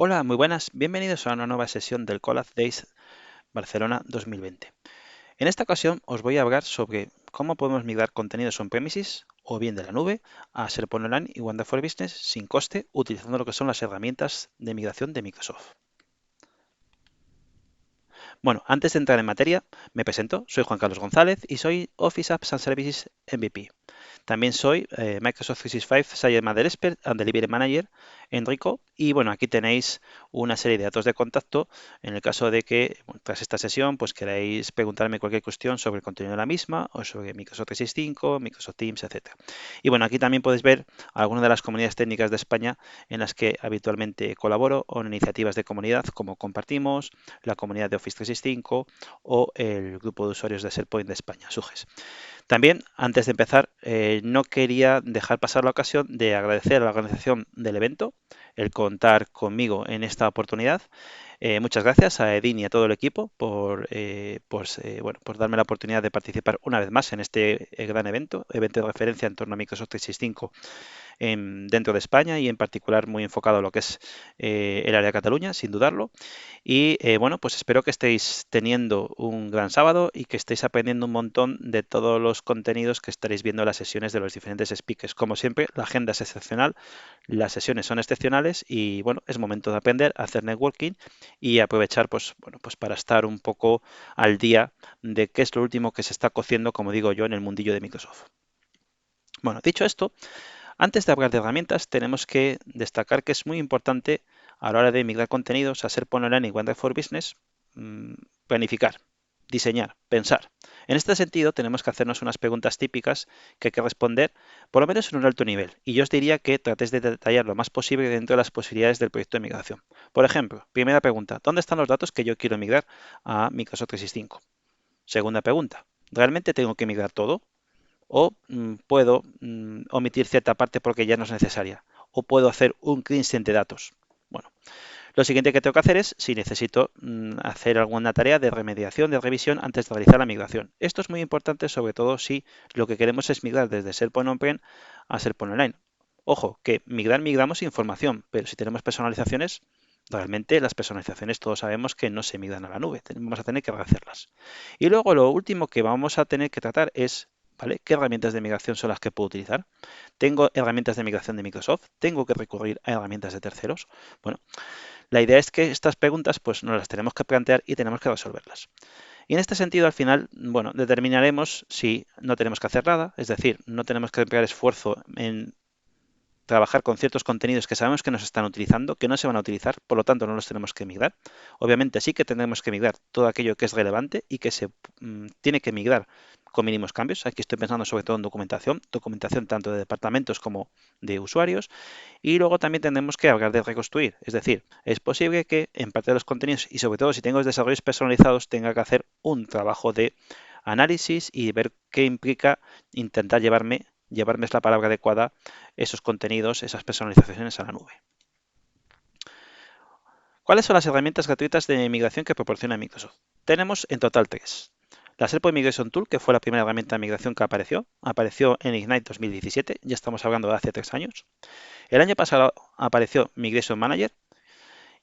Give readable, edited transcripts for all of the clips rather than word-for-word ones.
Hola, muy buenas. Bienvenidos a una nueva sesión del Collab Days Barcelona 2020. En esta ocasión os voy a hablar sobre cómo podemos migrar contenidos on-premises o bien de la nube a SharePoint Online y Wanda for Business sin coste utilizando lo que son las herramientas de migración de Microsoft. Bueno, antes de entrar en materia, me presento. Soy Juan Carlos González y soy Office Apps and Services MVP. También soy Microsoft 365 Subject Matter Expert and Delivery Manager, Enrico. Y bueno, aquí tenéis una serie de datos de contacto en el caso de que bueno, tras esta sesión pues queráis preguntarme cualquier cuestión sobre el contenido de la misma o sobre Microsoft 365, Microsoft Teams, etcétera. Y bueno, aquí también podéis ver algunas de las comunidades técnicas de España en las que habitualmente colaboro o en iniciativas de comunidad como Compartimos, la comunidad de Office 365 o el grupo de usuarios de SharePoint de España, SUGES. También, antes de empezar, no quería dejar pasar la ocasión de agradecer a la organización del evento el contar conmigo en esta oportunidad. Muchas gracias a Edin y a todo el equipo por darme la oportunidad de participar una vez más en este gran evento de referencia en torno a Microsoft 365 dentro de España y en particular muy enfocado a lo que es el área de Cataluña, sin dudarlo. Y bueno, pues espero que estéis teniendo un gran sábado y que estéis aprendiendo un montón de todos los contenidos que estaréis viendo en las sesiones de los diferentes speakers. Como siempre, la agenda es excepcional, las sesiones son excepcionales y bueno, es momento de aprender a hacer networking y aprovechar pues, bueno, pues para estar un poco al día de qué es lo último que se está cociendo, como digo yo, en el mundillo de Microsoft. Bueno, dicho esto, antes de hablar de herramientas, tenemos que destacar que es muy importante a la hora de migrar contenidos a SharePoint Online y OneDrive for Business, mm, planificar, diseñar, pensar. En este sentido, tenemos que hacernos unas preguntas típicas que hay que responder, por lo menos en un alto nivel. Y yo os diría que tratéis de detallar lo más posible dentro de las posibilidades del proyecto de migración. Por ejemplo, primera pregunta, ¿dónde están los datos que yo quiero migrar a Microsoft 365? Segunda pregunta, ¿realmente tengo que migrar todo? O puedo omitir cierta parte porque ya no es necesaria. O puedo hacer un cleansing de datos. Bueno, lo siguiente que tengo que hacer es si necesito hacer alguna tarea de remediación, de revisión antes de realizar la migración. Esto es muy importante, sobre todo si lo que queremos es migrar desde SharePoint On-Prem a SharePoint Online. Ojo, que migramos información, pero si tenemos personalizaciones, realmente las personalizaciones todos sabemos que no se migran a la nube, vamos a tener que rehacerlas. Y luego lo último que vamos a tener que tratar es, ¿vale? ¿Qué herramientas de migración son las que puedo utilizar? ¿Tengo herramientas de migración de Microsoft? ¿Tengo que recurrir a herramientas de terceros? Bueno, la idea es que estas preguntas pues nos las tenemos que plantear y tenemos que resolverlas. Y en este sentido, al final, bueno, determinaremos si no tenemos que hacer nada, es decir, no tenemos que emplear esfuerzo en trabajar con ciertos contenidos que sabemos que nos están utilizando, que no se van a utilizar, por lo tanto no los tenemos que migrar. Obviamente sí que tendremos que migrar todo aquello que es relevante y que se tiene que migrar con mínimos cambios. Aquí estoy pensando sobre todo en documentación tanto de departamentos como de usuarios. Y luego también tendremos que hablar de reconstruir. Es decir, es posible que en parte de los contenidos y sobre todo si tengo desarrollos personalizados tenga que hacer un trabajo de análisis y ver qué implica intentar llevarme es la palabra adecuada, esos contenidos, esas personalizaciones a la nube. ¿Cuáles son las herramientas gratuitas de migración que proporciona Microsoft? Tenemos en total tres. La SharePoint Migration Tool, que fue la primera herramienta de migración que apareció en Ignite 2017, ya estamos hablando de hace 3 años. El año pasado apareció Migration Manager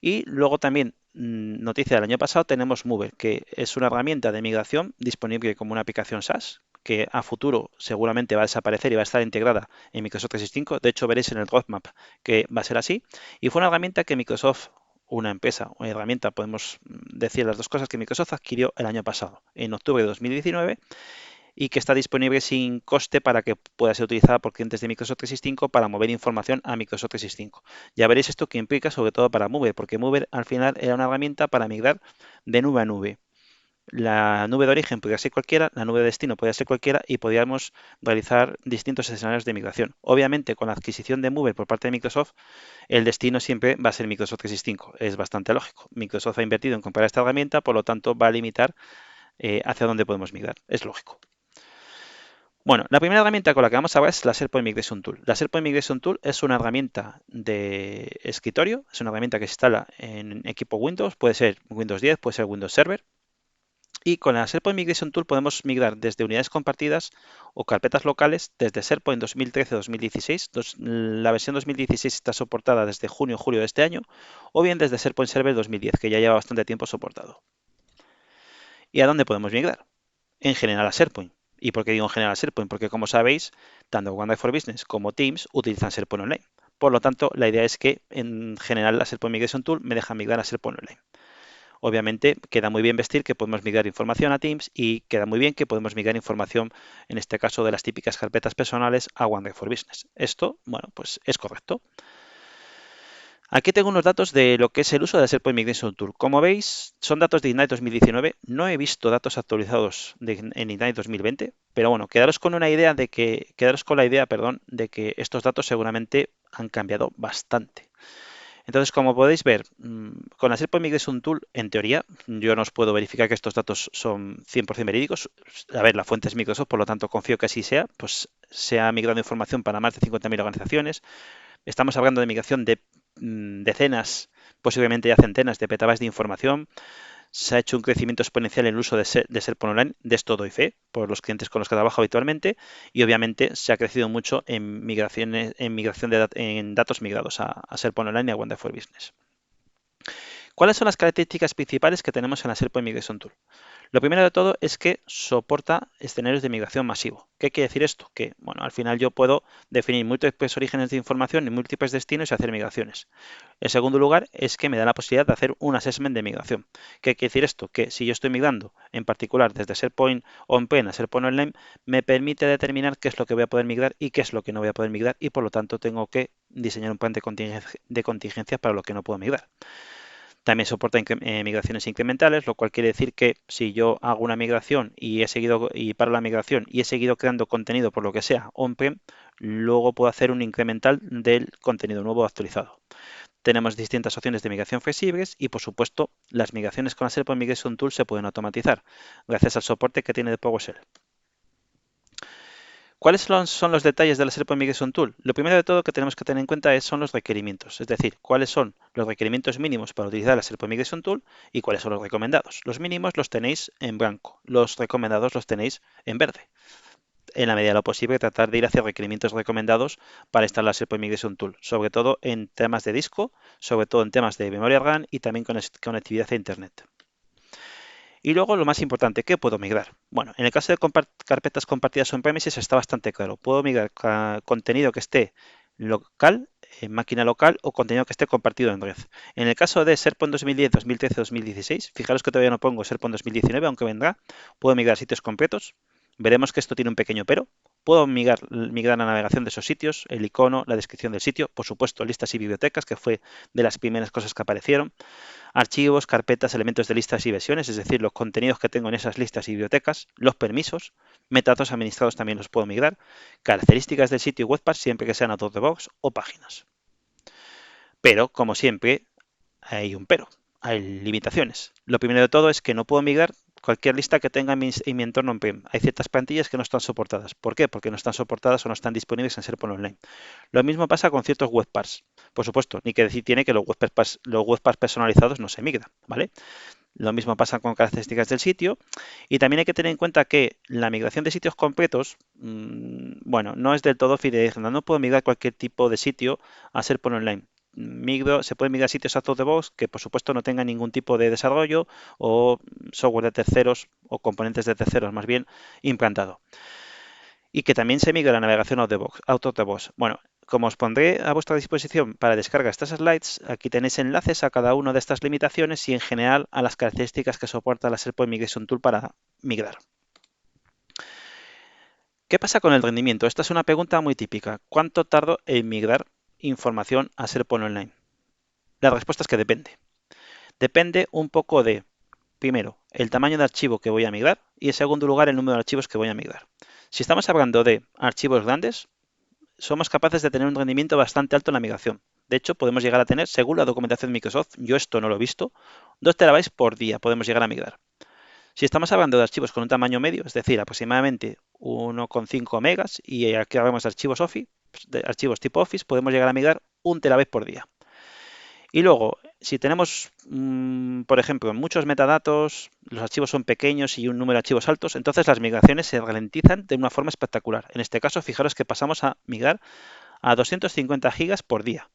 y luego también, noticia del año pasado, tenemos Mover, que es una herramienta de migración disponible como una aplicación SaaS, que a futuro seguramente va a desaparecer y va a estar integrada en Microsoft 365. De hecho, veréis en el roadmap que va a ser así. Y fue una herramienta que Microsoft, una empresa, una herramienta, podemos decir las dos cosas, que Microsoft adquirió el año pasado, en octubre de 2019, y que está disponible sin coste para que pueda ser utilizada por clientes de Microsoft 365 para mover información a Microsoft 365. Ya veréis esto que implica sobre todo para Mover, porque Mover al final era una herramienta para migrar de nube a nube. La nube de origen podía ser cualquiera, la nube de destino podía ser cualquiera y podíamos realizar distintos escenarios de migración. Obviamente, con la adquisición de Mover por parte de Microsoft, el destino siempre va a ser Microsoft 365. Es bastante lógico. Microsoft ha invertido en comprar esta herramienta, por lo tanto va a limitar hacia dónde podemos migrar. Es lógico. Bueno, la primera herramienta con la que vamos a hablar es la SharePoint Migration Tool. La SharePoint Migration Tool es una herramienta de escritorio, es una herramienta que se instala en equipo Windows, puede ser Windows 10, puede ser Windows Server, Y con la SharePoint Migration Tool podemos migrar desde unidades compartidas o carpetas locales desde SharePoint 2013-2016. La versión 2016 está soportada desde junio-julio de este año, o bien desde SharePoint Server 2010, que ya lleva bastante tiempo soportado. ¿Y a dónde podemos migrar? En general a SharePoint. ¿Y por qué digo en general a SharePoint? Porque como sabéis, tanto OneDrive for Business como Teams utilizan SharePoint Online. Por lo tanto, la idea es que en general la SharePoint Migration Tool me deja migrar a SharePoint Online. Obviamente queda muy bien vestir que podemos migrar información a Teams y queda muy bien que podemos migrar información, en este caso de las típicas carpetas personales, a OneDrive for Business. Esto, bueno, pues es correcto. Aquí tengo unos datos de lo que es el uso de SharePoint Migration Tool. Como veis, son datos de Ignite 2019. No he visto datos actualizados en Ignite 2020, pero bueno, quedaros con la idea, de que estos datos seguramente han cambiado bastante. Entonces, como podéis ver, con la SharePoint Migration Tool, en teoría, yo no os puedo verificar que estos datos son 100% verídicos. A ver, la fuente es Microsoft, por lo tanto confío que así sea. Pues se ha migrado información para más de 50.000 organizaciones. Estamos hablando de migración de decenas, posiblemente ya centenas de petabytes de información. Se ha hecho un crecimiento exponencial en el uso de SharePoint Online, de esto doy fe, por los clientes con los que trabajo habitualmente, y obviamente se ha crecido mucho en migración en datos migrados a SharePoint Online y a OneDrive for Business. ¿Cuáles son las características principales que tenemos en la SharePoint Migration Tool? Lo primero de todo es que soporta escenarios de migración masivo. ¿Qué quiere decir esto? Que, bueno, al final yo puedo definir múltiples orígenes de información y múltiples destinos y hacer migraciones. En segundo lugar, es que me da la posibilidad de hacer un assessment de migración. ¿Qué quiere decir esto? Que si yo estoy migrando, en particular desde SharePoint On-Prem a SharePoint Online, me permite determinar qué es lo que voy a poder migrar y qué es lo que no voy a poder migrar, y por lo tanto tengo que diseñar un plan de contingencia para lo que no puedo migrar. También soporta migraciones incrementales, lo cual quiere decir que si yo hago una migración y paro la migración y he seguido creando contenido por lo que sea on-prem, luego puedo hacer un incremental del contenido nuevo actualizado. Tenemos distintas opciones de migración flexibles y, por supuesto, las migraciones con la SharePoint Migration Tool se pueden automatizar gracias al soporte que tiene de PowerShell. ¿Cuáles son los detalles de la SharePoint Migration Tool? Lo primero de todo que tenemos que tener en cuenta son los requerimientos, es decir, cuáles son los requerimientos mínimos para utilizar la SharePoint Migration Tool y cuáles son los recomendados. Los mínimos los tenéis en blanco, los recomendados los tenéis en verde. En la medida de lo posible, tratar de ir hacia requerimientos recomendados para instalar la SharePoint Migration Tool, sobre todo en temas de disco, sobre todo en temas de memoria RAM y también conectividad a Internet. Y luego lo más importante, ¿qué puedo migrar? Bueno, en el caso de carpetas compartidas on-premises está bastante claro. Puedo migrar contenido que esté local, en máquina local, o contenido que esté compartido en red. En el caso de SharePoint 2010, 2013, 2016, fijaros que todavía no pongo SharePoint 2019, aunque vendrá, puedo migrar sitios completos. Veremos que esto tiene un pequeño pero. Puedo migrar la navegación de esos sitios, el icono, la descripción del sitio, por supuesto, listas y bibliotecas, que fue de las primeras cosas que aparecieron, archivos, carpetas, elementos de listas y versiones, es decir, los contenidos que tengo en esas listas y bibliotecas, los permisos, metadatos administrados también los puedo migrar, características del sitio web siempre que sean out of the box o páginas. Pero, como siempre, hay un pero, hay limitaciones. Lo primero de todo es que no puedo migrar cualquier lista que tenga en mi entorno on-prem. Hay ciertas plantillas que no están soportadas. ¿Por qué? Porque no están soportadas o no están disponibles en SharePoint Online. Lo mismo pasa con ciertos webpads. Por supuesto, ni que decir tiene que los webpads personalizados no se migran, ¿vale? Lo mismo pasa con características del sitio. Y también hay que tener en cuenta que la migración de sitios completos, bueno, no es del todo fidedigna. No puedo migrar cualquier tipo de sitio a SharePoint Online. Se pueden migrar sitios out of the box que por supuesto no tengan ningún tipo de desarrollo o software de terceros o componentes de terceros más bien implantado. Y que también se migra la navegación out of the box. Bueno, como os pondré a vuestra disposición para descargar estas slides, aquí tenéis enlaces a cada una de estas limitaciones y en general a las características que soporta la SharePoint Migration Tool para migrar. ¿Qué pasa con el rendimiento? Esta es una pregunta muy típica. ¿Cuánto tardo en migrar información a SharePoint Online? La respuesta es que depende. Depende un poco de, primero, el tamaño de archivo que voy a migrar y en segundo lugar, el número de archivos que voy a migrar. Si estamos hablando de archivos grandes, somos capaces de tener un rendimiento bastante alto en la migración. De hecho, podemos llegar a tener, según la documentación de Microsoft, yo esto no lo he visto, 2 terabytes por día podemos llegar a migrar. Si estamos hablando de archivos con un tamaño medio, es decir, aproximadamente 1,5 megas, y aquí hablamos de archivos tipo Office, podemos llegar a migrar 1 terabyte por día. Y luego, Si tenemos, por ejemplo, muchos metadatos, los archivos son pequeños y un número de archivos altos, entonces las migraciones se ralentizan de una forma espectacular. En este caso, fijaros que pasamos a migrar a 250 gigas por día.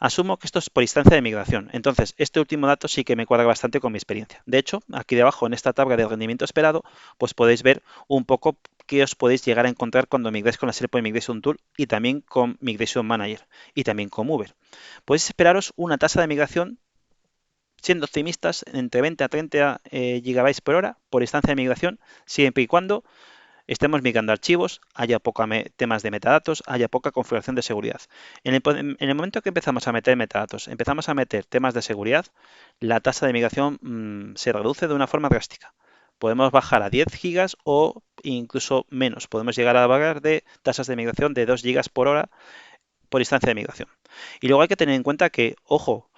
Asumo que esto es por instancia de migración. Entonces, este último dato sí que me cuadra bastante con mi experiencia. De hecho, aquí debajo en esta tabla de rendimiento esperado, pues podéis ver un poco qué os podéis llegar a encontrar cuando migráis con la SharePoint Migration Tool y también con Migration Manager y también con Mover. Podéis esperaros una tasa de migración, siendo optimistas, entre 20 a 30 gigabytes por hora por instancia de migración, siempre y cuando estemos migrando archivos, haya poca temas de metadatos, haya poca configuración de seguridad. En el momento que empezamos a meter metadatos, empezamos a meter temas de seguridad, la tasa de migración se reduce de una forma drástica. Podemos bajar a 10 gigas o incluso menos. Podemos llegar a hablar de tasas de migración de 2 gigas por hora por instancia de migración. Y luego hay que tener en cuenta que, ojo,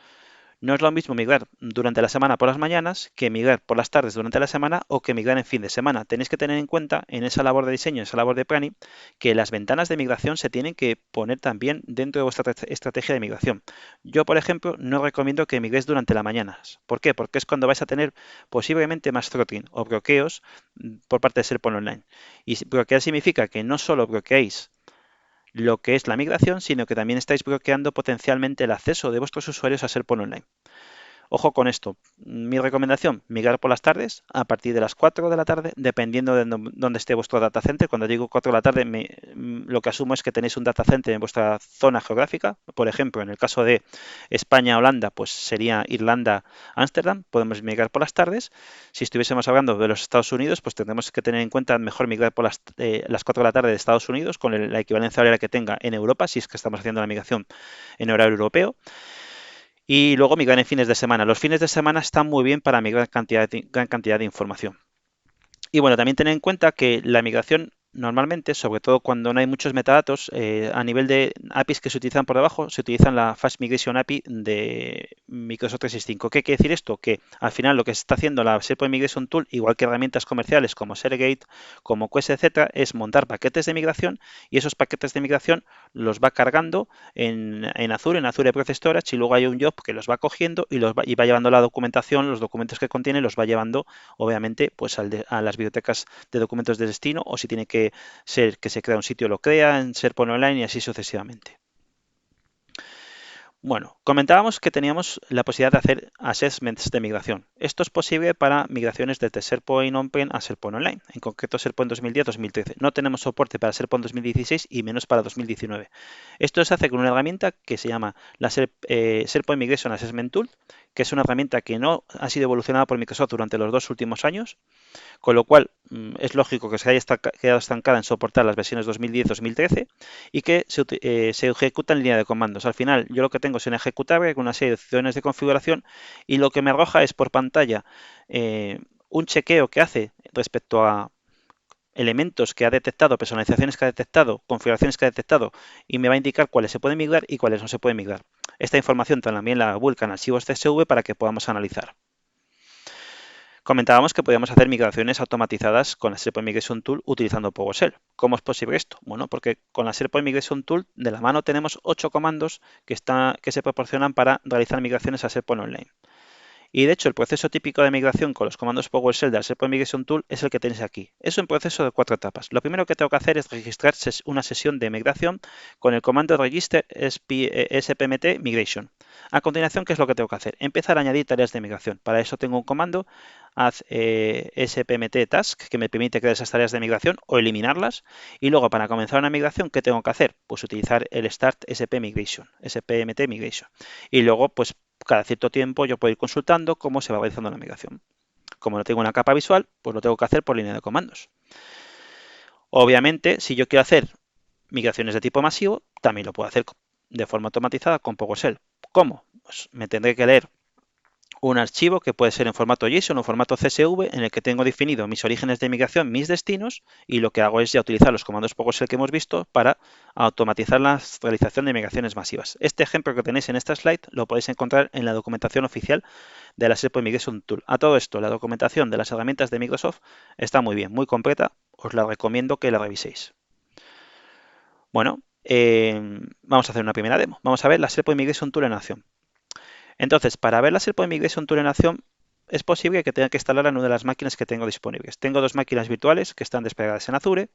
no es lo mismo migrar durante la semana por las mañanas que migrar por las tardes durante la semana o que migrar en fin de semana. Tenéis que tener en cuenta en esa labor de diseño, en esa labor de planning, que las ventanas de migración se tienen que poner también dentro de vuestra estrategia de migración. Yo, por ejemplo, no recomiendo que migréis durante las mañanas. ¿Por qué? Porque es cuando vais a tener posiblemente más throttling o bloqueos por parte de SharePoint Online. Y bloquear significa que no solo bloqueáis lo que es la migración, sino que también estáis bloqueando potencialmente el acceso de vuestros usuarios a SharePoint Online. Ojo con esto. Mi recomendación, migrar por las tardes a partir de las 4 de la tarde, dependiendo de dónde esté vuestro data center. Cuando digo 4 de la tarde, lo que asumo es que tenéis un data center en vuestra zona geográfica. Por ejemplo, en el caso de España-Holanda, pues sería Irlanda-Ámsterdam. Podemos migrar por las tardes. Si estuviésemos hablando de los Estados Unidos, pues tendremos que tener en cuenta mejor migrar por las 4 de la tarde de Estados Unidos, con la equivalencia horaria que tenga en Europa, si es que estamos haciendo la migración en horario europeo. Y luego migrar en fines de semana. Los fines de semana están muy bien para migrar gran cantidad de información. Y bueno, también tener en cuenta que la migración normalmente, sobre todo cuando no hay muchos metadatos, a nivel de APIs que se utilizan por debajo, se utilizan la Fast Migration API de Microsoft 365. ¿Qué quiere decir esto? Que al final lo que se está haciendo la SharePoint Migration Tool, igual que herramientas comerciales como ShareGate, como Quest, etcétera, es montar paquetes de migración y esos paquetes de migración los va cargando en Azure Process Storage, y luego hay un job que los va cogiendo y va llevando la documentación, los documentos que contiene, los va llevando obviamente pues a las bibliotecas de documentos de destino, o si tiene que ser que se crea un sitio, lo crea en SharePoint Online y así sucesivamente. Bueno, comentábamos que teníamos la posibilidad de hacer assessments de migración. Esto es posible para migraciones desde SharePoint On-Prem a SharePoint Online, en concreto SharePoint 2010-2013. No tenemos soporte para SharePoint 2016 y menos para 2019. Esto se hace con una herramienta que se llama la SharePoint Migration Assessment Tool, que es una herramienta que no ha sido evolucionada por Microsoft durante los 2 últimos años, con lo cual es lógico que se haya quedado estancada en soportar las versiones 2010-2013 y que se ejecuta en línea de comandos. Al final, yo lo que tengo es un ejecutable con una serie de opciones de configuración, y lo que me arroja es por pantalla un chequeo que hace respecto a elementos que ha detectado, personalizaciones que ha detectado, configuraciones que ha detectado, y me va a indicar cuáles se pueden migrar y cuáles no se pueden migrar. Esta información también la vuelca en archivos CSV para que podamos analizar. Comentábamos que podíamos hacer migraciones automatizadas con la SharePoint Migration Tool utilizando PowerShell. ¿Cómo es posible esto? Bueno, porque con la SharePoint Migration Tool de la mano tenemos 8 comandos que se proporcionan para realizar migraciones a SharePoint Online. Y de hecho, el proceso típico de migración con los comandos PowerShell de la SharePoint Migration Tool es el que tenéis aquí. Es un proceso de 4 etapas. Lo primero que tengo que hacer es registrar una sesión de migración con el comando register spmt migration. A continuación, ¿qué es lo que tengo que hacer? Empezar a añadir tareas de migración. Para eso tengo un comando, haz spmt task, que me permite crear esas tareas de migración o eliminarlas. Y luego, para comenzar una migración, ¿qué tengo que hacer? Pues utilizar el start spmt migration. Y luego, pues cada cierto tiempo yo puedo ir consultando cómo se va realizando la migración. Como no tengo una capa visual, pues lo tengo que hacer por línea de comandos. Obviamente, si yo quiero hacer migraciones de tipo masivo, también lo puedo hacer de forma automatizada con PowerShell. ¿Cómo? Pues me tendré que leer un archivo que puede ser en formato JSON o formato CSV, en el que tengo definido mis orígenes de migración, mis destinos, y lo que hago es ya utilizar los comandos PowerShell que hemos visto para automatizar la realización de migraciones masivas. Este ejemplo que tenéis en esta slide lo podéis encontrar en la documentación oficial de la SharePoint Migration Tool. A todo esto, la documentación de las herramientas de Microsoft está muy bien, muy completa. Os la recomiendo que la reviséis. Bueno, vamos a hacer una primera demo. Vamos a ver la SharePoint Migration Tool en acción. Entonces, para ver la SharePoint Migration Tool en acción, es posible que tenga que instalarla en una de las máquinas que tengo disponibles. Tengo dos máquinas virtuales que están desplegadas en Azure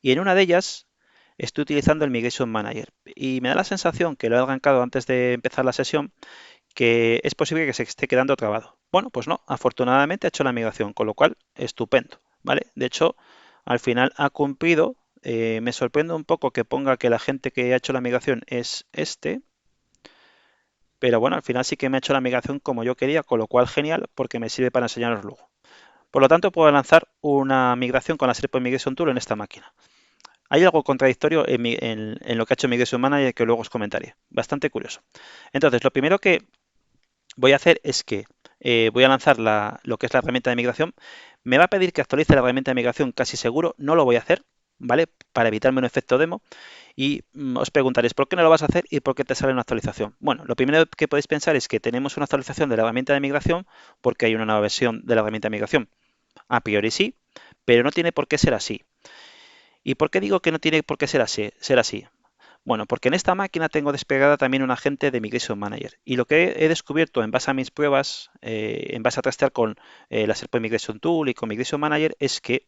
y en una de ellas estoy utilizando el Migration Manager. Y me da la sensación que lo he arrancado antes de empezar la sesión, que es posible que se esté quedando trabado. Bueno, pues no, afortunadamente ha hecho la migración, con lo cual, estupendo, ¿vale? De hecho, al final ha cumplido. Me sorprende un poco que ponga que la gente que ha hecho la migración es este, pero bueno, al final sí que me ha hecho la migración como yo quería, con lo cual genial, porque me sirve para enseñaros luego. Por lo tanto, puedo lanzar una migración con la SharePoint Migration Tool en esta máquina. Hay algo contradictorio en lo que ha hecho Migration Manager que luego os comentaré. Bastante curioso. Entonces, lo primero que voy a hacer es que voy a lanzar lo que es la herramienta de migración. Me va a pedir que actualice la herramienta de migración casi seguro. No lo voy a hacer, ¿vale? Para evitarme un efecto demo. Y os preguntaréis, ¿por qué no lo vas a hacer y por qué te sale una actualización? Bueno, lo primero que podéis pensar es que tenemos una actualización de la herramienta de migración porque hay una nueva versión de la herramienta de migración. A priori sí, pero no tiene por qué ser así. ¿Y por qué digo que no tiene por qué ser así? Bueno, porque en esta máquina tengo desplegada también un agente de Migration Manager. Y lo que he descubierto en base a mis pruebas, en base a trastear con la SharePoint Migration Tool y con Migration Manager, es que,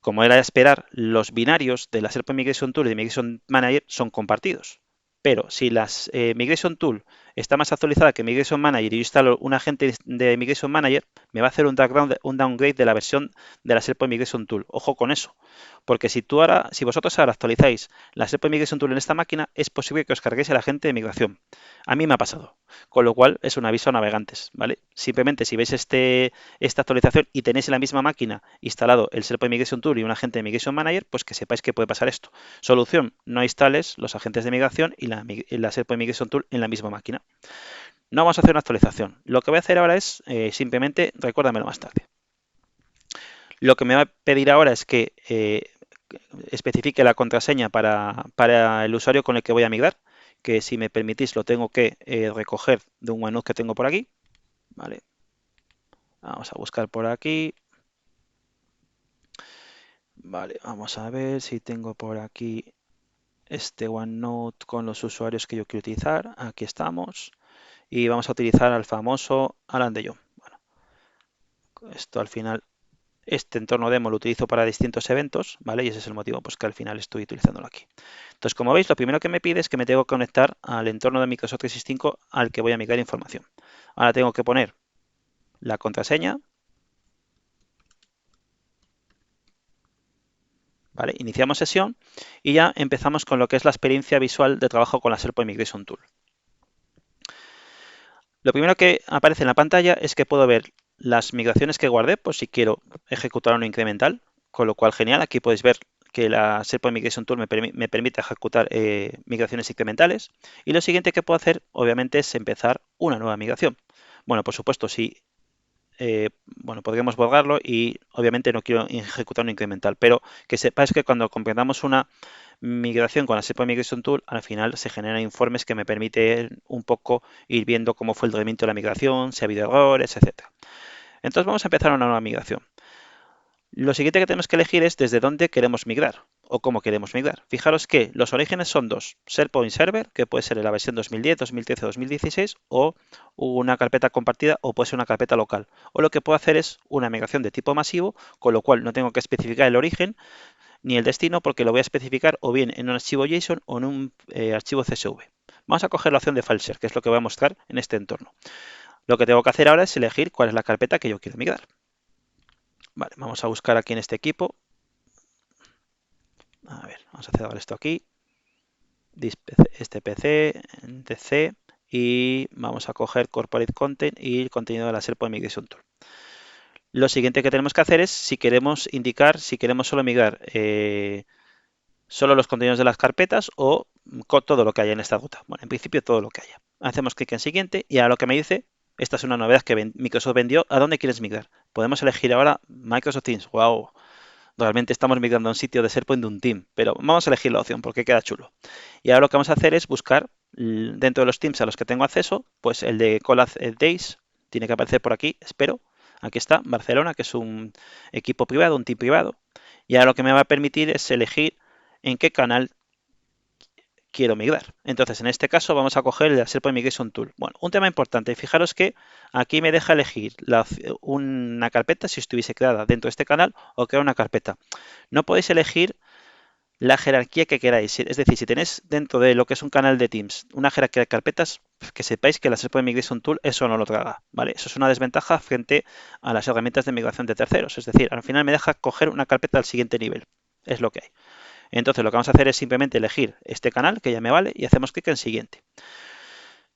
como era de esperar, los binarios de la SharePoint Migration Tool y de Migration Manager son compartidos. Pero si la Migration Tool está más actualizada que Migration Manager y yo instalo un agente de Migration Manager, me va a hacer un downgrade de la versión de la SharePoint Migration Tool. Ojo con eso, porque si vosotros ahora actualizáis la SharePoint Migration Tool en esta máquina, es posible que os carguéis el agente de migración. A mí me ha pasado, con lo cual es un aviso a navegantes, ¿vale? Simplemente si veis esta actualización y tenéis en la misma máquina instalado el SharePoint Migration Tool y un agente de Migration Manager, pues que sepáis que puede pasar esto. Solución, no instales los agentes de migración y la SharePoint Migration Tool en la misma máquina. No vamos a hacer una actualización. Lo que voy a hacer ahora es simplemente, recuérdamelo más tarde. Lo que me va a pedir ahora es que especifique la contraseña para el usuario con el que voy a migrar, que si me permitís lo tengo que recoger de un menú que tengo por aquí. Vale. Vamos a buscar por aquí. Vale, vamos a ver si tengo por aquí este OneNote con los usuarios que yo quiero utilizar. Aquí estamos. Y vamos a utilizar al famoso Alan de Jong. Bueno, esto al final, este entorno demo lo utilizo para distintos eventos, ¿vale? Y ese es el motivo pues, que al final estoy utilizándolo aquí. Entonces, como veis, lo primero que me pide es que me tengo que conectar al entorno de Microsoft 365 al que voy a migrar información. Ahora tengo que poner la contraseña. ¿Vale? Iniciamos sesión y ya empezamos con lo que es la experiencia visual de trabajo con la SharePoint Migration Tool. Lo primero que aparece en la pantalla es que puedo ver las migraciones que guardé, por si quiero ejecutar una incremental, con lo cual genial, aquí podéis ver que la SharePoint Migration Tool me permite ejecutar migraciones incrementales. Y lo siguiente que puedo hacer, obviamente, es empezar una nueva migración. Bueno, por supuesto, si bueno, podríamos borrarlo y obviamente no quiero ejecutar un incremental, pero que sepáis que cuando comprendamos una migración con la SharePoint Migration Tool, al final se generan informes que me permiten un poco ir viendo cómo fue el rendimiento de la migración, si ha habido errores, etcétera. Entonces vamos a empezar una nueva migración. Lo siguiente que tenemos que elegir es desde dónde queremos migrar o cómo queremos migrar. Fijaros que los orígenes son dos: SharePoint Server, que puede ser en la versión 2010, 2013, 2016, o una carpeta compartida o puede ser una carpeta local. O lo que puedo hacer es una migración de tipo masivo, con lo cual no tengo que especificar el origen ni el destino porque lo voy a especificar o bien en un archivo JSON o en un archivo CSV. Vamos a coger la opción de file share, que es lo que voy a mostrar en este entorno. Lo que tengo que hacer ahora es elegir cuál es la carpeta que yo quiero migrar. Vale, vamos a buscar aquí en este equipo. A ver, vamos a cerrar esto aquí. Este PC, DC, y vamos a coger Corporate Content y el contenido de la SharePoint Migration Tool. Lo siguiente que tenemos que hacer es si queremos indicar, si queremos solo migrar solo los contenidos de las carpetas o con todo lo que haya en esta ruta. Bueno, en principio todo lo que haya. Hacemos clic en siguiente y ahora lo que me dice, esta es una novedad que Microsoft vendió, ¿a dónde quieres migrar? Podemos elegir ahora Microsoft Teams. ¡Wow! Realmente estamos migrando a un sitio de SharePoint de un team, pero vamos a elegir la opción porque queda chulo. Y ahora lo que vamos a hacer es buscar dentro de los teams a los que tengo acceso, pues el de Collab Days tiene que aparecer por aquí, espero. Aquí está, Barcelona, que es un equipo privado, un team privado. Y ahora lo que me va a permitir es elegir en qué canal quiero migrar. Entonces, en este caso vamos a coger el SharePoint Migration Tool. Bueno, un tema importante, fijaros que aquí me deja elegir una carpeta si estuviese creada dentro de este canal o crear una carpeta. No podéis elegir la jerarquía que queráis. Es decir, si tenéis dentro de lo que es un canal de Teams una jerarquía de carpetas, que sepáis que la SharePoint Migration Tool eso no lo traga, ¿vale? Eso es una desventaja frente a las herramientas de migración de terceros. Es decir, al final me deja coger una carpeta al siguiente nivel. Es lo que hay. Entonces lo que vamos a hacer es simplemente elegir este canal, que ya me vale, y hacemos clic en siguiente.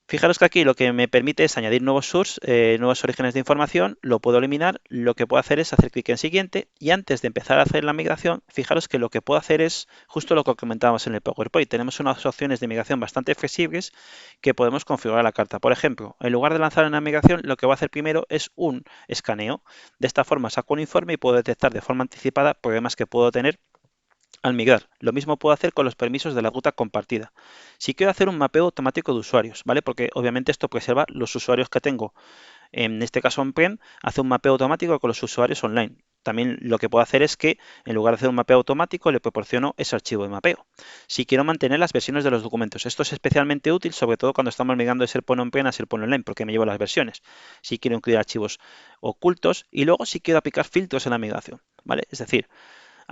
Fijaros que aquí lo que me permite es añadir nuevos source, nuevos orígenes de información, lo puedo eliminar, lo que puedo hacer es hacer clic en siguiente y antes de empezar a hacer la migración, fijaros que lo que puedo hacer es justo lo que comentábamos en el PowerPoint. Tenemos unas opciones de migración bastante flexibles que podemos configurar a la carta. Por ejemplo, en lugar de lanzar una migración, lo que voy a hacer primero es un escaneo. De esta forma saco un informe y puedo detectar de forma anticipada problemas que puedo tener al migrar. Lo mismo puedo hacer con los permisos de la ruta compartida. Si quiero hacer un mapeo automático de usuarios, ¿vale? Porque obviamente esto preserva los usuarios que tengo. En este caso on-prem, hace un mapeo automático con los usuarios online. También lo que puedo hacer es que en lugar de hacer un mapeo automático le proporciono ese archivo de mapeo. Si quiero mantener las versiones de los documentos, esto es especialmente útil sobre todo cuando estamos migrando de SharePoint on-prem a SharePoint online porque me llevo las versiones. Si quiero incluir archivos ocultos y luego si quiero aplicar filtros en la migración, ¿vale? Es decir,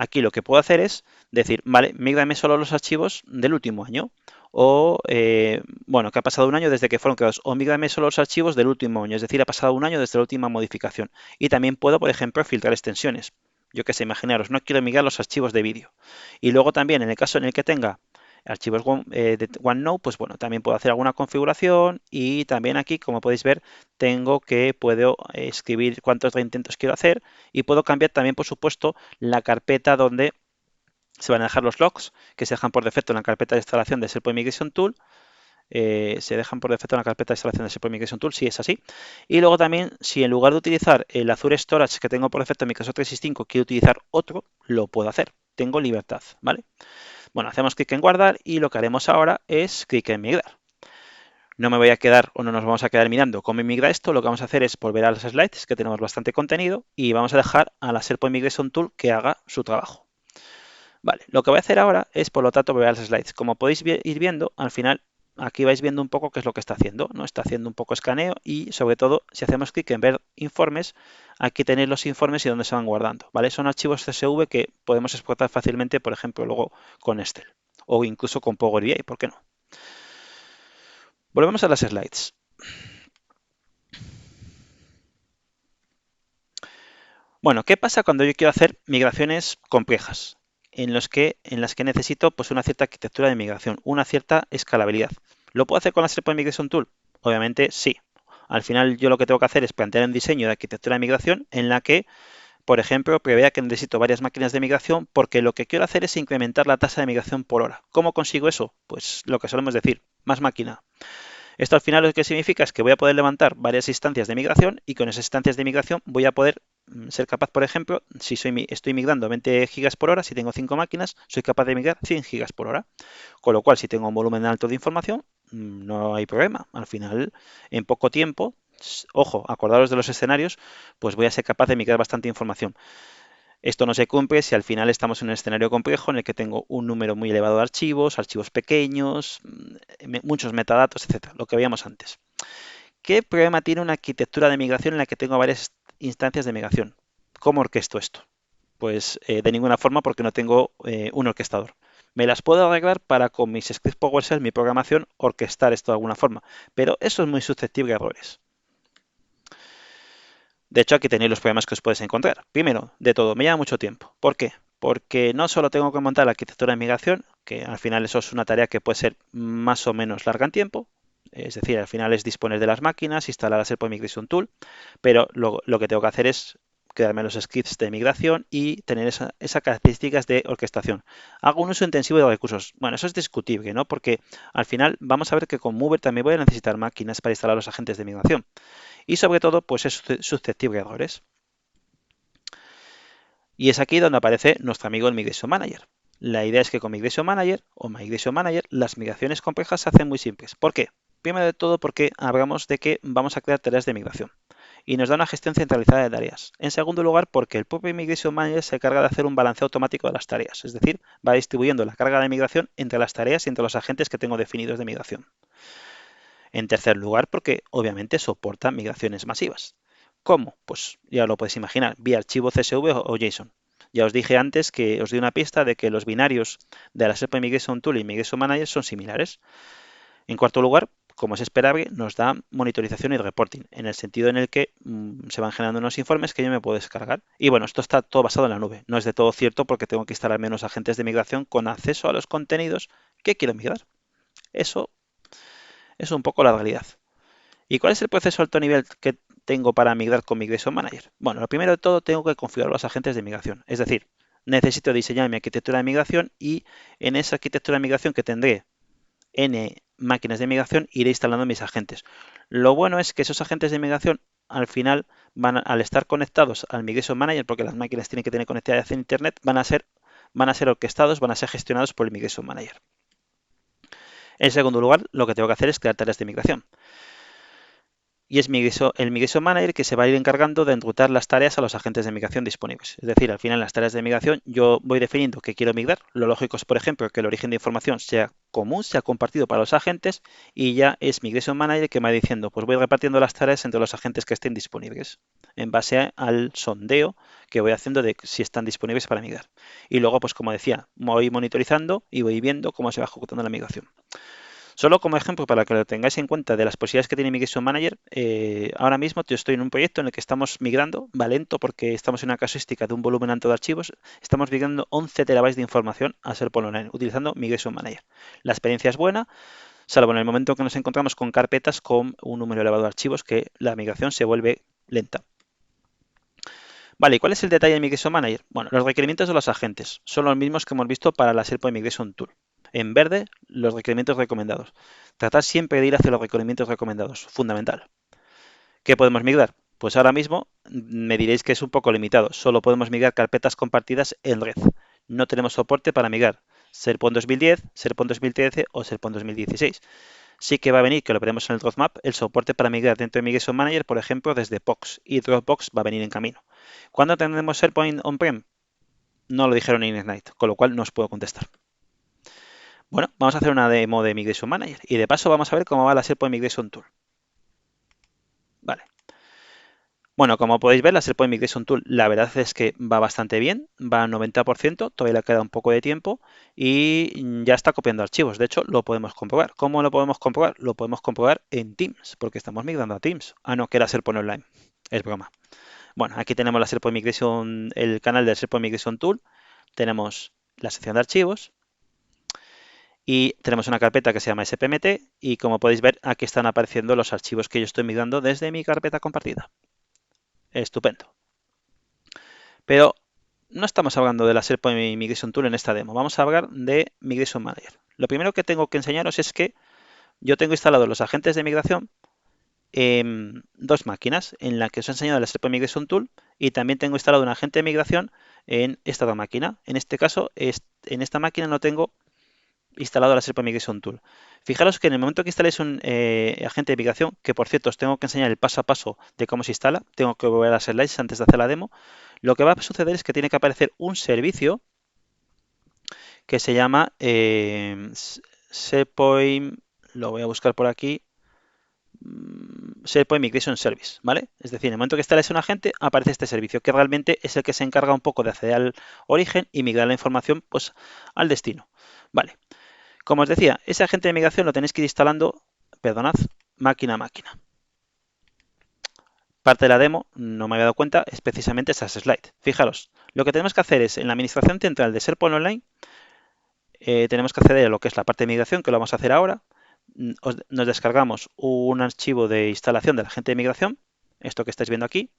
aquí lo que puedo hacer es decir, vale, mígrame solo los archivos del último año. O, bueno, que ha pasado un año desde que fueron creados. O mígrame solo los archivos del último año. Es decir, ha pasado un año desde la última modificación. Y también puedo, por ejemplo, filtrar extensiones. Yo qué sé, imaginaros, no quiero migrar los archivos de vídeo. Y luego también, en el caso en el que tenga archivos de OneNote, pues bueno, también puedo hacer alguna configuración y también aquí, como podéis ver, puedo escribir cuántos reintentos quiero hacer y puedo cambiar también, por supuesto, la carpeta donde se van a dejar los logs, que se dejan por defecto en la carpeta de instalación de SharePoint Migration Tool. Se dejan por defecto en la carpeta de instalación de SharePoint Migration Tool, si es así. Y luego también, si en lugar de utilizar el Azure Storage que tengo por defecto en Microsoft 365, quiero utilizar otro, lo puedo hacer. Tengo libertad, ¿vale? Bueno, hacemos clic en guardar y lo que haremos ahora es clic en migrar. No me voy a quedar o no nos vamos a quedar mirando cómo migra esto. Lo que vamos a hacer es volver a las slides, que tenemos bastante contenido, y vamos a dejar a la SharePoint Migration Tool que haga su trabajo. Vale, lo que voy a hacer ahora es, por lo tanto, volver a las slides. Como podéis ir viendo, al final, aquí vais viendo un poco qué es lo que está haciendo, ¿no? Está haciendo un poco escaneo y, sobre todo, si hacemos clic en ver informes, aquí tenéis los informes y dónde se van guardando, ¿vale? Son archivos CSV que podemos exportar fácilmente, por ejemplo, luego con Excel o incluso con Power BI, ¿por qué no? Volvemos a las slides. Bueno, ¿qué pasa cuando yo quiero hacer migraciones complejas? En las que necesito pues, una cierta arquitectura de migración, una cierta escalabilidad. ¿Lo puedo hacer con la SharePoint Migration Tool? Obviamente sí. Al final yo lo que tengo que hacer es plantear un diseño de arquitectura de migración en la que, por ejemplo, prevea que necesito varias máquinas de migración porque lo que quiero hacer es incrementar la tasa de migración por hora. ¿Cómo consigo eso? Pues lo que solemos decir, más máquina. Esto al final lo que significa es que voy a poder levantar varias instancias de migración y con esas instancias de migración voy a poder ser capaz, por ejemplo, si estoy migrando 20 gigas por hora, si tengo 5 máquinas, soy capaz de migrar 100 gigas por hora. Con lo cual, si tengo un volumen alto de información, no hay problema. Al final, en poco tiempo, ojo, acordaros de los escenarios, pues voy a ser capaz de migrar bastante información. Esto no se cumple si al final estamos en un escenario complejo en el que tengo un número muy elevado de archivos, archivos pequeños, muchos metadatos, etcétera, lo que veíamos antes. ¿Qué problema tiene una arquitectura de migración en la que tengo varias instancias de migración? ¿Cómo orquesto esto? Pues de ninguna forma porque no tengo un orquestador. Me las puedo arreglar para con mis scripts PowerShell, mi programación, orquestar esto de alguna forma, pero eso es muy susceptible a errores. De hecho, aquí tenéis los problemas que os podéis encontrar. Primero, de todo, me lleva mucho tiempo. ¿Por qué? Porque no solo tengo que montar la arquitectura de migración, que al final eso es una tarea que puede ser más o menos larga en tiempo, es decir, al final es disponer de las máquinas, instalar la SharePoint Migration Tool, pero lo que tengo que hacer es crearme los scripts de migración y tener esas características de orquestación. Hago un uso intensivo de recursos. Bueno, eso es discutible, ¿no? Porque al final vamos a ver que con Mover también voy a necesitar máquinas para instalar los agentes de migración. Y sobre todo, pues es susceptible a errores. Y es aquí donde aparece nuestro amigo el Migration Manager. La idea es que con Migration Manager o Migration Manager las migraciones complejas se hacen muy simples. ¿Por qué? Primero de todo porque hablamos de que vamos a crear tareas de migración. y nos da una gestión centralizada de tareas. En segundo lugar, porque el propio Migration Manager se encarga de hacer un balanceo automático de las tareas, es decir, va distribuyendo la carga de migración entre las tareas y entre los agentes que tengo definidos de migración. En tercer lugar, porque obviamente soporta migraciones masivas. ¿Cómo? Pues ya lo podéis imaginar, vía archivo CSV o JSON. Ya os dije antes que os di una pista de que los binarios de la SharePoint Migration Tool y Migration Manager son similares. En cuarto lugar, como es esperable, nos da monitorización y reporting, en el sentido en el que se van generando unos informes que yo me puedo descargar. Y bueno, esto está todo basado en la nube. No es de todo cierto porque tengo que instalar menos agentes de migración con acceso a los contenidos que quiero migrar. Eso es un poco la realidad. ¿Y cuál es el proceso alto nivel que tengo para migrar con Migration Manager? Bueno, lo primero de todo tengo que configurar los agentes de migración. Es decir, necesito diseñar mi arquitectura de migración y en esa arquitectura de migración que tendré N máquinas de migración iré instalando mis agentes. Lo bueno es que esos agentes de migración al final al estar conectados al Migration Manager, porque las máquinas tienen que tener conectividad a Internet, van a ser orquestados, van a ser gestionados por el Migration Manager. En segundo lugar, lo que tengo que hacer es crear tareas de migración. Y es el Migration Manager que se va a ir encargando de enrutar las tareas a los agentes de migración disponibles. Es decir, al final en las tareas de migración yo voy definiendo que quiero migrar. Lo lógico es, por ejemplo, que el origen de información sea común, sea compartido para los agentes y ya es Migration Manager que me va diciendo, pues voy repartiendo las tareas entre los agentes que estén disponibles en base al sondeo que voy haciendo de si están disponibles para migrar. Y luego, pues como decía, voy monitorizando y voy viendo cómo se va ejecutando la migración. Solo como ejemplo, para que lo tengáis en cuenta de las posibilidades que tiene Migration Manager, ahora mismo yo estoy en un proyecto en el que estamos migrando, va lento porque estamos en una casuística de un volumen alto de archivos, estamos migrando 11 terabytes de información a SharePoint Online utilizando Migration Manager. La experiencia es buena, salvo en el momento que nos encontramos con carpetas con un número elevado de archivos que la migración se vuelve lenta. Vale, ¿y cuál es el detalle de Migration Manager? Bueno, los requerimientos de los agentes son los mismos que hemos visto para la SharePoint Migration Tool. En verde, los requerimientos recomendados. Tratar siempre de ir hacia los requerimientos recomendados, fundamental. ¿Qué podemos migrar? Pues ahora mismo me diréis que es un poco limitado. Solo podemos migrar carpetas compartidas en red. No tenemos soporte para migrar SharePoint 2010, SharePoint 2013 o SharePoint 2016. Sí que va a venir, que lo veremos en el roadmap, el soporte para migrar dentro de Migration Manager, por ejemplo, desde POX. Y Dropbox va a venir en camino. ¿Cuándo tendremos SharePoint on-prem? No lo dijeron en Ignite, con lo cual no os puedo contestar. Bueno, vamos a hacer una demo de Migration Manager y de paso vamos a ver cómo va la SharePoint Migration Tool. Vale. Bueno, como podéis ver, la SharePoint Migration Tool, la verdad es que va bastante bien, va al 90%, todavía le queda un poco de tiempo y ya está copiando archivos. De hecho, lo podemos comprobar. ¿Cómo lo podemos comprobar? Lo podemos comprobar en Teams, porque estamos migrando a Teams. Ah, no, que era SharePoint Online. Es broma. Bueno, aquí tenemos la SharePoint Migration, el canal del SharePoint Migration Tool. Tenemos la sección de archivos. Y tenemos una carpeta que se llama SPMT y como podéis ver aquí están apareciendo los archivos que yo estoy migrando desde mi carpeta compartida. Estupendo. Pero no estamos hablando de la SharePoint Migration Tool en esta demo, vamos a hablar de Migration Manager. Lo primero que tengo que enseñaros es que yo tengo instalados los agentes de migración en dos máquinas, en la que os he enseñado la SharePoint Migration Tool y también tengo instalado un agente de migración en esta otra máquina. En este caso, en esta máquina no tengo instalado la SharePoint Migration Tool. Fijaros que en el momento que instaléis un agente de migración, que por cierto os tengo que enseñar el paso a paso de cómo se instala, tengo que volver a las slides antes de hacer la demo, lo que va a suceder es que tiene que aparecer un servicio que se llama SharePoint, lo voy a buscar por aquí, SharePoint Migration Service, ¿vale? Es decir, en el momento que instales un agente, aparece este servicio, que realmente es el que se encarga un poco de acceder al origen y migrar la información pues, al destino, ¿vale? Como os decía, ese agente de migración lo tenéis que ir instalando, perdonad, máquina a máquina. Parte de la demo, no me había dado cuenta, es precisamente esas slides. Fijaros, lo que tenemos que hacer es, en la administración central de SharePoint Online, tenemos que acceder a lo que es la parte de migración, que lo vamos a hacer ahora. Nos descargamos un archivo de instalación del agente de migración, esto que estáis viendo aquí,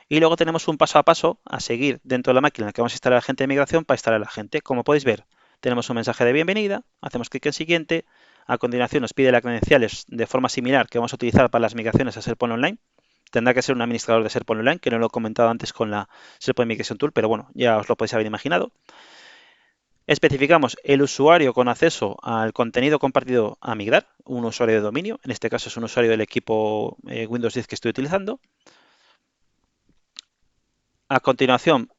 y luego tenemos un paso a paso a seguir dentro de la máquina en la que vamos a instalar el agente de migración para instalar el agente. Como podéis ver, tenemos un mensaje de bienvenida, hacemos clic en siguiente, a continuación nos pide las credenciales de forma similar que vamos a utilizar para las migraciones a SharePoint Online. Tendrá que ser un administrador de SharePoint Online, que no lo he comentado antes con la SharePoint Migration Tool, pero bueno, ya os lo podéis haber imaginado. Especificamos el usuario con acceso al contenido compartido a migrar, un usuario de dominio, en este caso es un usuario del equipo Windows 10 que estoy utilizando. A continuación,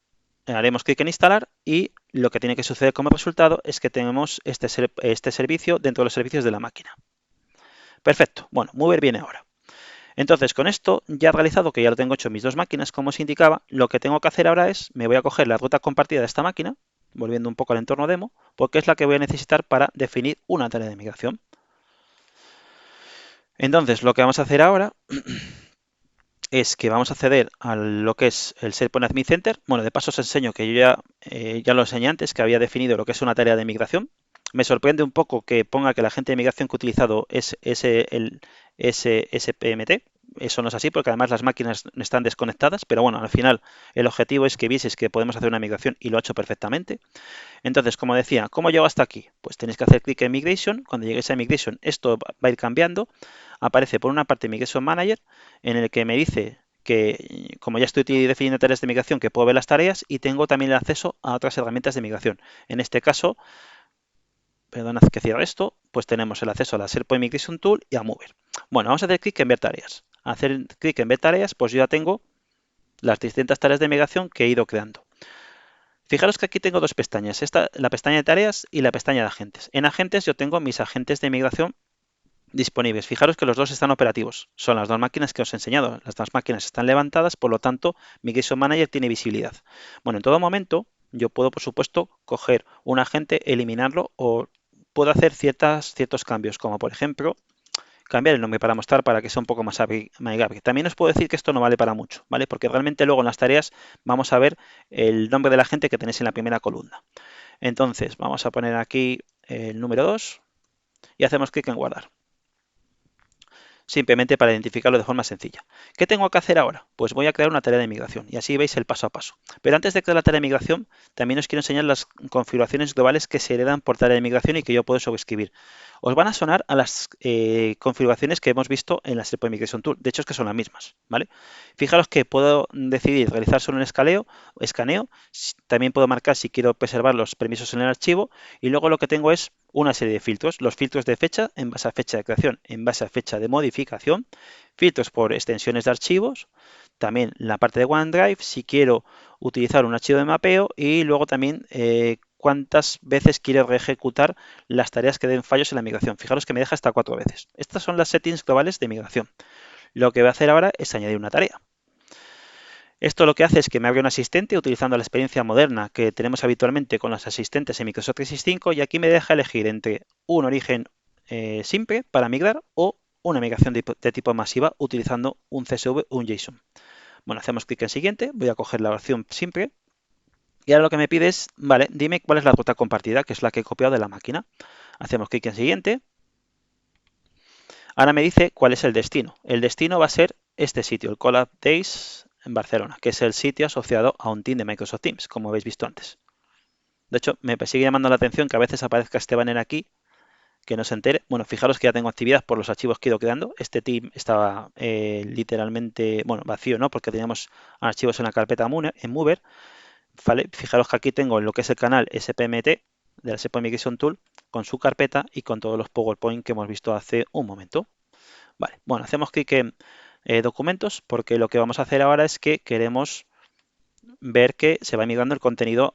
haremos clic en instalar y lo que tiene que suceder como resultado es que tenemos este servicio dentro de los servicios de la máquina. Perfecto. Bueno, Mover viene ahora. Entonces, con esto ya realizado, que ya lo tengo hecho en mis dos máquinas, como os indicaba, lo que tengo que hacer ahora es, me voy a coger la ruta compartida de esta máquina, volviendo un poco al entorno demo, porque es la que voy a necesitar para definir una tarea de migración. Entonces, lo que vamos a hacer ahora es que vamos a acceder a lo que es el SharePoint Admin Center. Bueno, de paso os enseño que yo ya lo enseñé antes, que había definido lo que es una tarea de migración. Me sorprende un poco que ponga que la gente de migración que ha utilizado es el SPMT. Eso no es así porque además las máquinas están desconectadas, pero bueno, al final el objetivo es que vieseis que podemos hacer una migración y lo ha hecho perfectamente. Entonces, como decía, ¿cómo llego hasta aquí? Pues tenéis que hacer clic en Migration. Cuando lleguéis a Migration, esto va a ir cambiando. Aparece por una parte Migration Manager, en el que me dice que, como ya estoy definiendo tareas de migración, que puedo ver las tareas y tengo también el acceso a otras herramientas de migración. En este caso, perdonad que cierre esto, pues tenemos el acceso a la SharePoint Migration Tool y a Mover. Bueno, vamos a hacer clic en Ver tareas. Al hacer clic en Ver tareas, pues yo ya tengo las distintas tareas de migración que he ido creando. Fijaros que aquí tengo dos pestañas, la pestaña de tareas y la pestaña de agentes. En agentes yo tengo mis agentes de migración disponibles. Fijaros que los dos están operativos. Son las dos máquinas que os he enseñado. Las dos máquinas están levantadas, por lo tanto, Migration Manager tiene visibilidad. Bueno, en todo momento yo puedo, por supuesto, coger un agente, eliminarlo o puedo hacer ciertos cambios, como por ejemplo, cambiar el nombre para mostrar para que sea un poco más amigable. También os puedo decir que esto no vale para mucho, ¿vale? Porque realmente luego en las tareas vamos a ver el nombre de la gente que tenéis en la primera columna. Entonces, vamos a poner aquí el número 2 y hacemos clic en guardar. Simplemente para identificarlo de forma sencilla. ¿Qué tengo que hacer ahora? Pues voy a crear una tarea de migración y así veis el paso a paso. Pero antes de crear la tarea de migración, también os quiero enseñar las configuraciones globales que se heredan por tarea de migración y que yo puedo sobreescribir. Os van a sonar a las configuraciones que hemos visto en la SharePoint Migration Tool. De hecho, es que son las mismas, ¿vale? Fijaros que puedo decidir realizar solo un escaneo. También puedo marcar si quiero preservar los permisos en el archivo y luego lo que tengo es una serie de filtros, los filtros de fecha en base a fecha de creación, en base a fecha de modificación, filtros por extensiones de archivos, también la parte de OneDrive, si quiero utilizar un archivo de mapeo y luego también cuántas veces quiero ejecutar las tareas que den fallos en la migración. Fijaros que me deja hasta 4 veces. Estas son las settings globales de migración. Lo que voy a hacer ahora es añadir una tarea. Esto lo que hace es que me abre un asistente utilizando la experiencia moderna que tenemos habitualmente con los asistentes en Microsoft 365 y aquí me deja elegir entre un origen simple para migrar o una migración de tipo masiva utilizando un CSV o un JSON. Bueno, hacemos clic en siguiente, voy a coger la opción simple y ahora lo que me pide es, vale, dime cuál es la ruta compartida, que es la que he copiado de la máquina. Hacemos clic en siguiente. Ahora me dice cuál es el destino. El destino va a ser este sitio, el Collab Days en Barcelona, que es el sitio asociado a un team de Microsoft Teams, como habéis visto antes. De hecho, me sigue llamando la atención que a veces aparezca este banner aquí, que no se entere. Bueno, fijaros que ya tengo actividad por los archivos que he ido creando. Este team estaba literalmente, bueno, vacío, ¿no? Porque teníamos archivos en la carpeta en Mover. ¿Vale? Fijaros que aquí tengo lo que es el canal SPMT de la SharePoint Migration Tool con su carpeta y con todos los PowerPoint que hemos visto hace un momento. Vale, bueno, hacemos clic en documentos porque lo que vamos a hacer ahora es que queremos ver que se va migrando el contenido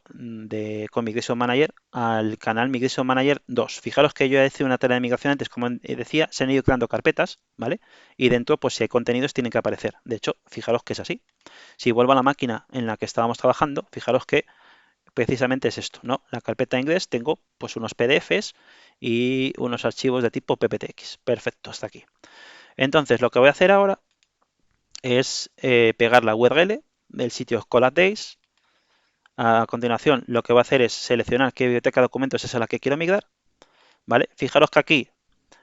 con Migration Manager al canal Migration Manager 2. Fijaros que yo he hecho una tarea de migración antes, como decía, se han ido creando carpetas, ¿vale? Y dentro, pues si hay contenidos, tienen que aparecer. De hecho, fijaros que es así. Si vuelvo a la máquina en la que estábamos trabajando, fijaros que precisamente es esto, ¿no? La carpeta inglés tengo pues unos PDFs y unos archivos de tipo PPTX. Perfecto, hasta aquí. Entonces, lo que voy a hacer ahora es pegar la URL del sitio Collab Days. A continuación, lo que voy a hacer es seleccionar qué biblioteca de documentos es a la que quiero migrar. ¿Vale? Fijaros que aquí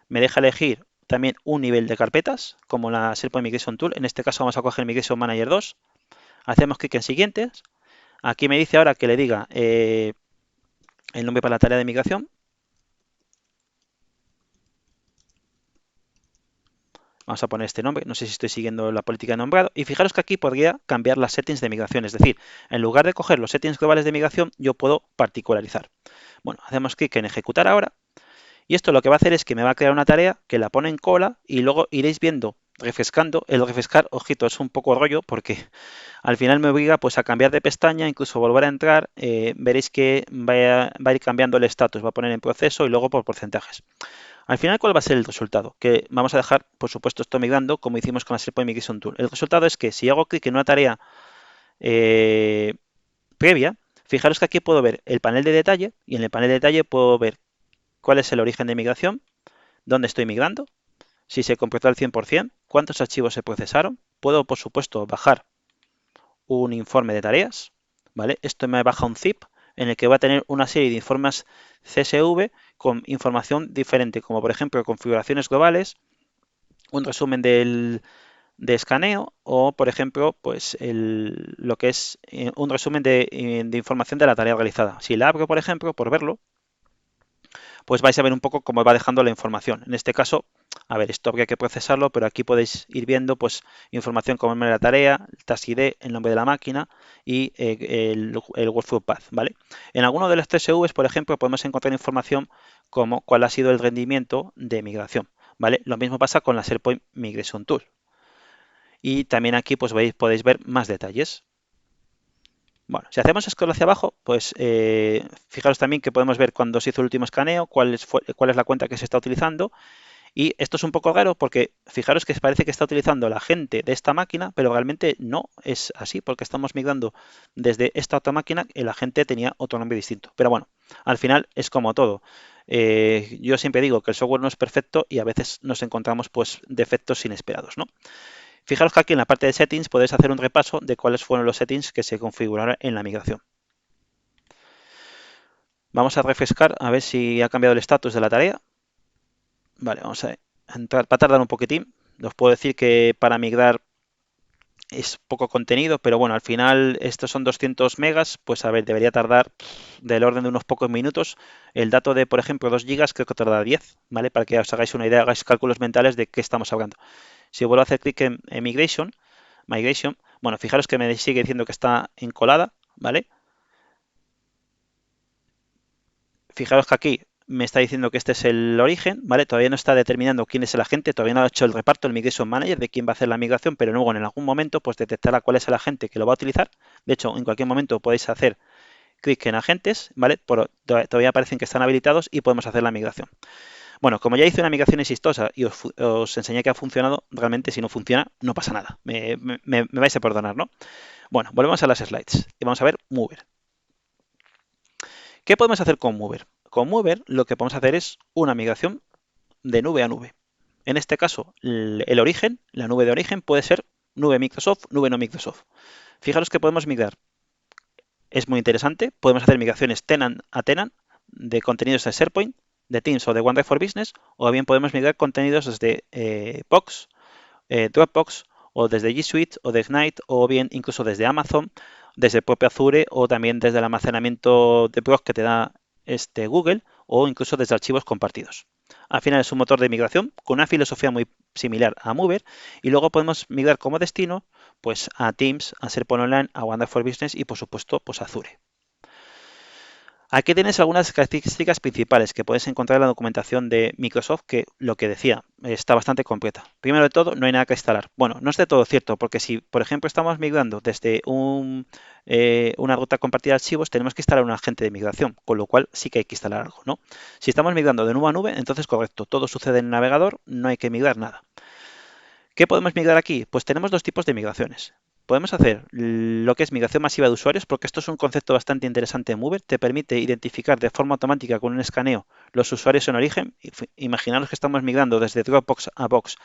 me deja elegir también un nivel de carpetas, como la SharePoint Migration Tool. En este caso vamos a coger Migration Manager 2. Hacemos clic en siguientes. Aquí me dice ahora que le diga el nombre para la tarea de migración. Vamos a poner este nombre, no sé si estoy siguiendo la política de nombrado. Y fijaros que aquí podría cambiar las settings de migración, es decir, en lugar de coger los settings globales de migración, yo puedo particularizar. Bueno, hacemos clic en ejecutar ahora. Y esto lo que va a hacer es que me va a crear una tarea que la pone en cola y luego iréis viendo refrescando. El refrescar, ojito, es un poco rollo porque al final me obliga pues a cambiar de pestaña, incluso volver a entrar. Veréis que va a ir cambiando el estatus, va a poner en proceso y luego por porcentajes. Al final, ¿cuál va a ser el resultado? Que vamos a dejar, por supuesto, esto migrando como hicimos con la SharePoint Migration Tool. El resultado es que si hago clic en una tarea eh, previa, fijaros que aquí puedo ver el panel de detalle y en el panel de detalle puedo ver cuál es el origen de migración, dónde estoy migrando, si se completó al 100%, cuántos archivos se procesaron. Puedo, por supuesto, bajar un informe de tareas, ¿vale? Esto me baja un zip en el que va a tener una serie de informes CSV con información diferente, como por ejemplo configuraciones globales, un resumen de escaneo o, por ejemplo, pues lo que es un resumen de información de la tarea realizada. Si la abro, por ejemplo, por verlo, pues vais a ver un poco cómo va dejando la información. En este caso, a ver, esto habría que procesarlo, pero aquí podéis ir viendo pues información como el nombre de la tarea, el task ID, el nombre de la máquina y el workflow path, ¿vale? En alguno de los CSVs, por ejemplo, podemos encontrar información como cuál ha sido el rendimiento de migración, ¿vale? Lo mismo pasa con la SharePoint Migration Tool. Y también aquí pues podéis ver más detalles. Bueno, si hacemos scroll hacia abajo, pues fijaros también que podemos ver cuándo se hizo el último escaneo, cuál es la cuenta que se está utilizando. Y esto es un poco raro porque fijaros que parece que está utilizando la gente de esta máquina, pero realmente no es así, porque estamos migrando desde esta otra máquina y la gente tenía otro nombre distinto. Pero bueno, al final es como todo. Yo siempre digo que el software no es perfecto y a veces nos encontramos pues defectos inesperados, ¿no? Fijaros que aquí en la parte de settings podéis hacer un repaso de cuáles fueron los settings que se configuraron en la migración. Vamos a refrescar a ver si ha cambiado el estatus de la tarea. Vale, vamos a entrar, va a tardar un poquitín. Os puedo decir que para migrar es poco contenido, pero bueno, al final estos son 200 megas, pues a ver, debería tardar del orden de unos pocos minutos. El dato de, por ejemplo, 2 gigas creo que tarda 10, ¿vale? Para que os hagáis una idea, hagáis cálculos mentales de qué estamos hablando. Si vuelvo a hacer clic en Migration, bueno, fijaros que me sigue diciendo que está encolada, ¿vale? Fijaros que aquí me está diciendo que este es el origen, ¿vale? Todavía no está determinando quién es el agente, todavía no ha hecho el reparto, el Migration Manager, de quién va a hacer la migración, pero luego en algún momento pues detectará cuál es el agente que lo va a utilizar. De hecho, en cualquier momento podéis hacer clic en agentes, ¿vale? Todavía aparecen que están habilitados y podemos hacer la migración. Bueno, como ya hice una migración exitosa y os enseñé que ha funcionado, realmente si no funciona, no pasa nada. Me vais a perdonar, ¿no? Bueno, volvemos a las slides y vamos a ver Mover. ¿Qué podemos hacer con Mover? Con Mover lo que podemos hacer es una migración de nube a nube. En este caso, el origen, la nube de origen puede ser nube Microsoft, nube no Microsoft. Fijaros que podemos migrar. Es muy interesante. Podemos hacer migraciones tenant a tenant de contenidos de SharePoint, de Teams o de OneDrive for Business, o bien podemos migrar contenidos desde Box, Dropbox, o desde G Suite, o de Ignite, o bien incluso desde Amazon, desde el propio Azure, o también desde el almacenamiento de Block que te da Google, o incluso desde archivos compartidos. Al final es un motor de migración con una filosofía muy similar a Mover y luego podemos migrar como destino pues a Teams, a SharePoint Online, a OneDrive for Business y por supuesto pues a Azure. Aquí tienes algunas características principales que puedes encontrar en la documentación de Microsoft, que lo que decía, está bastante completa. Primero de todo, no hay nada que instalar. Bueno, no es de todo cierto, porque si, por ejemplo, estamos migrando desde una ruta compartida de archivos, tenemos que instalar un agente de migración, con lo cual sí que hay que instalar algo, ¿no? Si estamos migrando de nube a nube, entonces correcto, todo sucede en el navegador, no hay que migrar nada. ¿Qué podemos migrar aquí? Pues tenemos dos tipos de migraciones. Podemos hacer lo que es migración masiva de usuarios, porque esto es un concepto bastante interesante en Mover. Te permite identificar de forma automática con un escaneo los usuarios en origen. Imaginaros que estamos migrando desde Dropbox a Box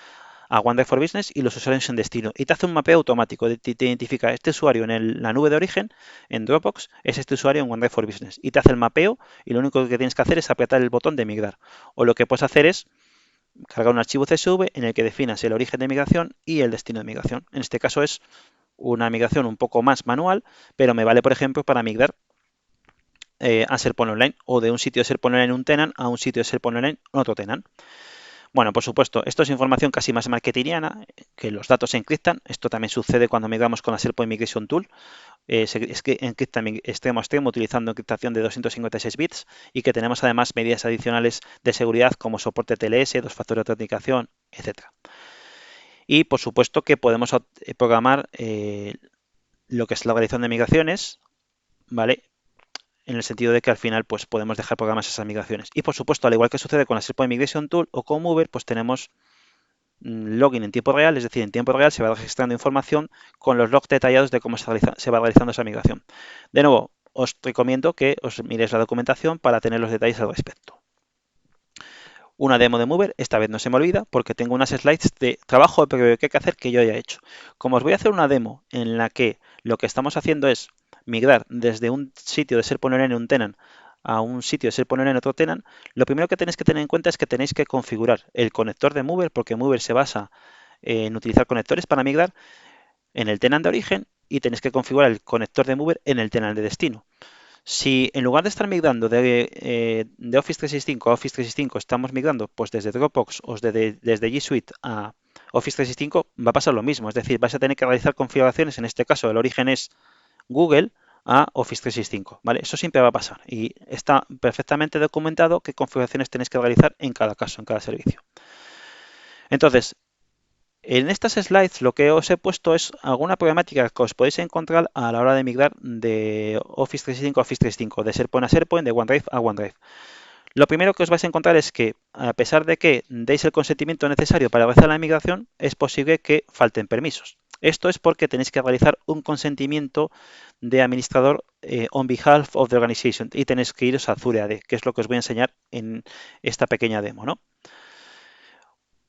a OneDrive for Business y los usuarios en destino. Y te hace un mapeo automático. Te identifica este usuario en la nube de origen, en Dropbox, es este usuario en OneDrive for Business. Y te hace el mapeo y lo único que tienes que hacer es apretar el botón de migrar. O lo que puedes hacer es cargar un archivo CSV en el que definas el origen de migración y el destino de migración. En este caso es una migración un poco más manual, pero me vale, por ejemplo, para migrar a SharePoint Online o de un sitio de SharePoint Online en un tenant a un sitio de SharePoint Online en otro tenant. Bueno, por supuesto, esto es información casi más marketingiana, que los datos se encriptan. Esto también sucede cuando migramos con la SharePoint Migration Tool. Es que encripta extremo a extremo utilizando encriptación de 256 bits y que tenemos además medidas adicionales de seguridad como soporte TLS, dos factores de autenticación, etc. Y por supuesto que podemos programar lo que es la realización de migraciones, ¿vale? En el sentido de que al final pues podemos dejar programas esas migraciones. Y por supuesto, al igual que sucede con la SharePoint Migration Tool o con Mover, pues tenemos login en tiempo real, es decir, en tiempo real se va registrando información con los logs detallados de cómo se va realizando esa migración. De nuevo, os recomiendo que os miréis la documentación para tener los detalles al respecto. Una demo de Mover, esta vez no se me olvida porque tengo unas slides de trabajo previo que hay que hacer que yo ya he hecho. Como os voy a hacer una demo en la que lo que estamos haciendo es migrar desde un sitio de SharePoint en un tenant a un sitio de SharePoint en otro tenant, lo primero que tenéis que tener en cuenta es que tenéis que configurar el conector de Mover, porque Mover se basa en utilizar conectores para migrar en el tenant de origen y tenéis que configurar el conector de Mover en el tenant de destino. Si en lugar de estar migrando de Office 365 a Office 365 estamos migrando pues desde Dropbox o desde G Suite a Office 365, va a pasar lo mismo. Es decir, vais a tener que realizar configuraciones, en este caso el origen es Google, a Office 365. ¿Vale? Eso siempre va a pasar y está perfectamente documentado qué configuraciones tenéis que realizar en cada caso, en cada servicio. Entonces, en estas slides lo que os he puesto es alguna problemática que os podéis encontrar a la hora de migrar de Office 365 a Office 365, de SharePoint a SharePoint, de OneDrive a OneDrive. Lo primero que os vais a encontrar es que, a pesar de que deis el consentimiento necesario para realizar la migración, es posible que falten permisos. Esto es porque tenéis que realizar un consentimiento de administrador on behalf of the organization y tenéis que iros a Azure AD, que es lo que os voy a enseñar en esta pequeña demo, ¿no?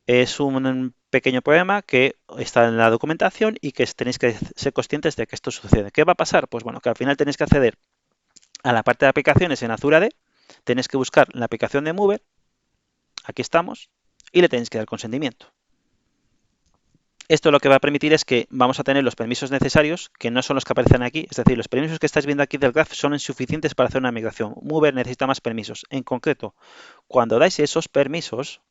Es un pequeño problema que está en la documentación y que tenéis que ser conscientes de que esto sucede. ¿Qué va a pasar? Pues bueno, que al final tenéis que acceder a la parte de aplicaciones en Azure AD, tenéis que buscar la aplicación de Mover, aquí estamos, y le tenéis que dar consentimiento. Esto lo que va a permitir es que vamos a tener los permisos necesarios, que no son los que aparecen aquí, es decir, los permisos que estáis viendo aquí del graph son insuficientes para hacer una migración. Mover necesita más permisos. En concreto, cuando dais esos permisos,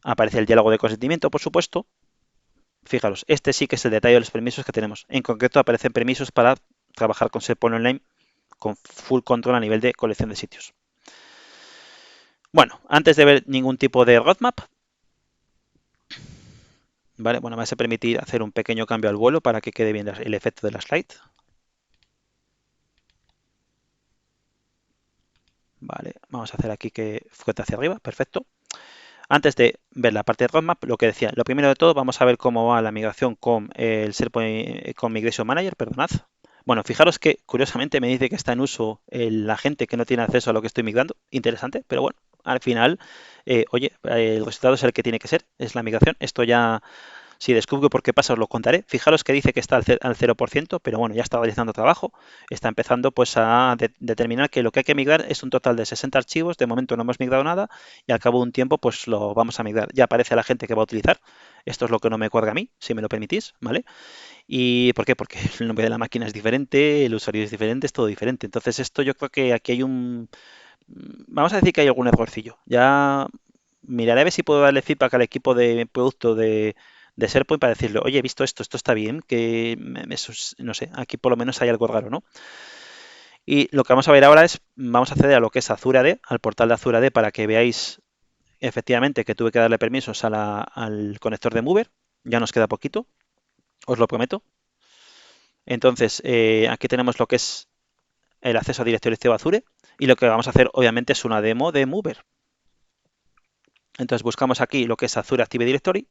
aparece el diálogo de consentimiento, por supuesto. Fijaros, este sí que es el detalle de los permisos que tenemos. En concreto, aparecen permisos para trabajar con SharePoint Online con full control a nivel de colección de sitios. Bueno, antes de ver ningún tipo de roadmap, ¿vale? Bueno, me vas a permitir hacer un pequeño cambio al vuelo para que quede bien el efecto de la slide. Vale, vamos a hacer aquí que fuerte hacia arriba, perfecto. Antes de ver la parte de roadmap, lo que decía, lo primero de todo, vamos a ver cómo va la migración con el SharePoint con Migration Manager, perdonad. Bueno, fijaros que curiosamente me dice que está en uso la gente que no tiene acceso a lo que estoy migrando. Interesante, pero bueno, al final, oye, el resultado es el que tiene que ser, es la migración. Esto ya, si descubro por qué pasa, os lo contaré. Fijaros que dice que está al 0%, pero bueno, ya está realizando trabajo. Está empezando pues a determinar que lo que hay que migrar es un total de 60 archivos. De momento no hemos migrado nada y al cabo de un tiempo pues lo vamos a migrar. Ya aparece la gente que va a utilizar. Esto es lo que no me cuadra a mí, si me lo permitís, ¿vale? ¿Y por qué? Porque el nombre de la máquina es diferente, el usuario es diferente, es todo diferente. Entonces esto yo creo que aquí hay vamos a decir que hay algún errorcillo. Ya miraré a ver si puedo darle feedback al equipo de producto de SharePoint para decirle, oye, he visto esto, esto está bien, que no sé, aquí por lo menos hay algo raro, ¿no? Y lo que vamos a ver ahora es, vamos a acceder a lo que es Azure AD, al portal de Azure AD para que veáis efectivamente que tuve que darle permisos al conector de Mover. Ya nos queda poquito, os lo prometo. Entonces, aquí tenemos lo que es el acceso a directorio de Azure y lo que vamos a hacer obviamente es una demo de Mover. Entonces buscamos aquí lo que es Azure Active Directory.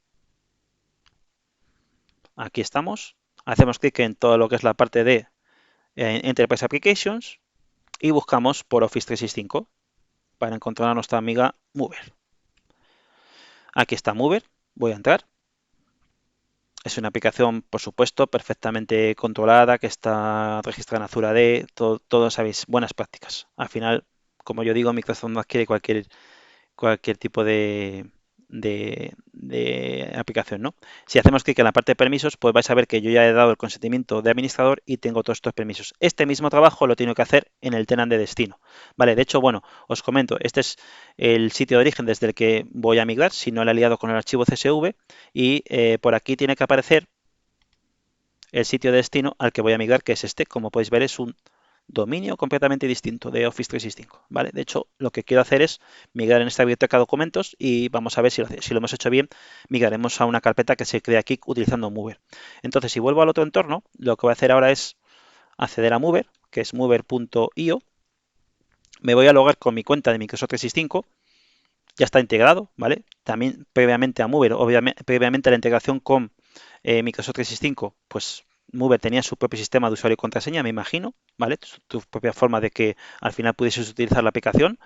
Aquí estamos. Hacemos clic en todo lo que es la parte de Enterprise Applications y buscamos por Office 365 para encontrar a nuestra amiga Mover. Aquí está Mover. Voy a entrar. Es una aplicación, por supuesto, perfectamente controlada, que está registrada en Azure AD, todos sabéis, buenas prácticas. Al final, como yo digo, Microsoft no adquiere cualquier tipo de aplicación, ¿no? Si hacemos clic en la parte de permisos, pues vais a ver que yo ya he dado el consentimiento de administrador y tengo todos estos permisos. Este mismo trabajo lo tengo que hacer en el tenant de destino. Vale, de hecho, bueno, os comento, este es el sitio de origen desde el que voy a migrar, si no lo he liado con el archivo CSV, y por aquí tiene que aparecer el sitio de destino al que voy a migrar, que es este. Como podéis ver, es un dominio completamente distinto de Office 365, ¿vale? De hecho, lo que quiero hacer es migrar en esta biblioteca de documentos y vamos a ver si lo hemos hecho bien, migraremos a una carpeta que se crea aquí utilizando Mover. Entonces, si vuelvo al otro entorno, lo que voy a hacer ahora es acceder a Mover, que es mover.io. Me voy a logar con mi cuenta de Microsoft 365. Ya está integrado, ¿vale? También previamente a Mover, obviamente, previamente a la integración con Microsoft 365, pues Mover tenía su propio sistema de usuario y contraseña, me imagino, ¿vale? Tu propia forma de que al final pudieses utilizar la aplicación.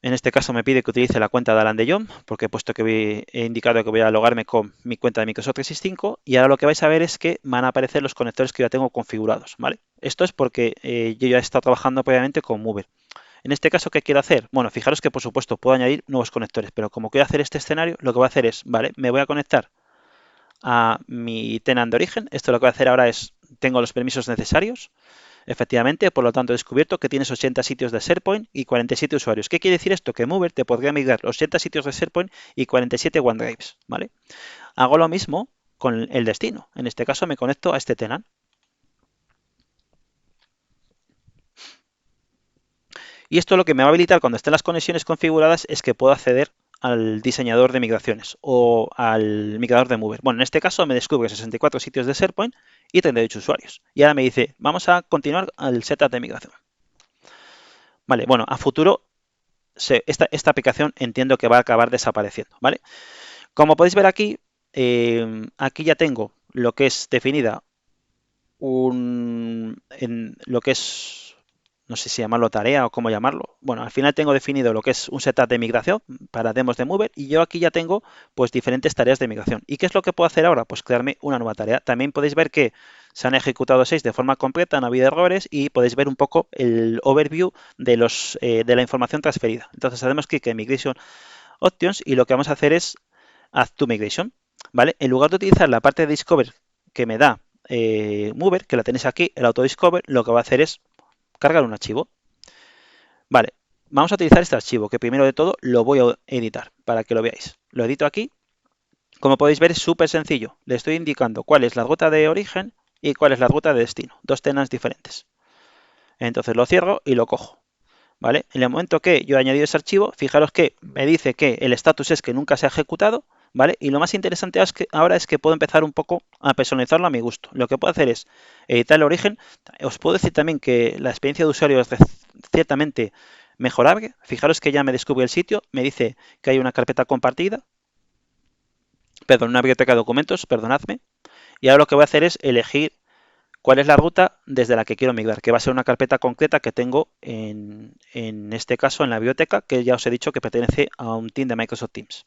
En este caso me pide que utilice la cuenta de Alan de Jong, porque he puesto que he indicado que voy a logarme con mi cuenta de Microsoft 365 y ahora lo que vais a ver es que van a aparecer los conectores que ya tengo configurados, ¿vale? Esto es porque yo ya he estado trabajando previamente con Mover. En este caso, ¿qué quiero hacer? Bueno, fijaros que por supuesto puedo añadir nuevos conectores, pero como quiero hacer este escenario, lo que voy a hacer es, vale, me voy a conectar a mi tenant de origen. Esto lo que voy a hacer ahora es, tengo los permisos necesarios, efectivamente, por lo tanto he descubierto que tienes 80 sitios de SharePoint y 47 usuarios. ¿Qué quiere decir esto? Que Mover te podría migrar 80 sitios de SharePoint y 47 OneDrives, ¿vale? Hago lo mismo con el destino. En este caso me conecto a este tenant. Y esto lo que me va a habilitar cuando estén las conexiones configuradas es que puedo acceder al diseñador de migraciones o al migrador de Mover. Bueno, en este caso me descubre 64 sitios de SharePoint y 38 usuarios. Y ahora me dice, vamos a continuar al setup de migración. Vale, bueno, a futuro esta aplicación entiendo que va a acabar desapareciendo, ¿vale? Como podéis ver aquí, aquí ya tengo lo que es definida lo que es, no sé si llamarlo tarea o cómo llamarlo. Bueno, al final tengo definido lo que es un setup de migración para demos de Mover y yo aquí ya tengo pues diferentes tareas de migración. ¿Y qué es lo que puedo hacer ahora? Pues crearme una nueva tarea. También podéis ver que se han ejecutado 6 de forma completa, no ha habido errores y podéis ver un poco el overview de la información transferida. Entonces hacemos clic en Migration Options y lo que vamos a hacer es Add to Migration, ¿vale? En lugar de utilizar la parte de Discover que me da Mover, que la tenéis aquí, el Autodiscover, lo que va a hacer es cargar un archivo. Vale, vamos a utilizar este archivo, que primero de todo lo voy a editar para que lo veáis. Lo edito aquí. Como podéis ver es súper sencillo. Le estoy indicando cuál es la ruta de origen y cuál es la ruta de destino. Dos tenants diferentes. Entonces lo cierro y lo cojo. ¿Vale? En el momento que yo he añadido ese archivo, fijaros que me dice que el estatus es que nunca se ha ejecutado, ¿vale? Y lo más interesante ahora es que puedo empezar un poco a personalizarlo a mi gusto. Lo que puedo hacer es editar el origen. Os puedo decir también que la experiencia de usuario es ciertamente mejorable. Fijaros que ya me descubre el sitio, me dice que hay una carpeta compartida, perdón, una biblioteca de documentos, perdonadme. Y ahora lo que voy a hacer es elegir cuál es la ruta desde la que quiero migrar, que va a ser una carpeta concreta que tengo en este caso en la biblioteca, que ya os he dicho que pertenece a un team de Microsoft Teams.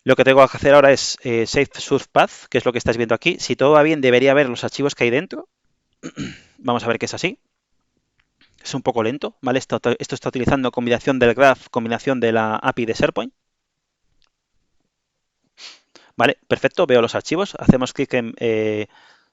Lo que tengo que hacer ahora es Save Source Path, que es lo que estáis viendo aquí. Si todo va bien, debería ver los archivos que hay dentro. Vamos a ver que es así. Es un poco lento, ¿vale? Esto está utilizando combinación del graph, combinación de la API de SharePoint. Vale, perfecto, veo los archivos. Hacemos clic en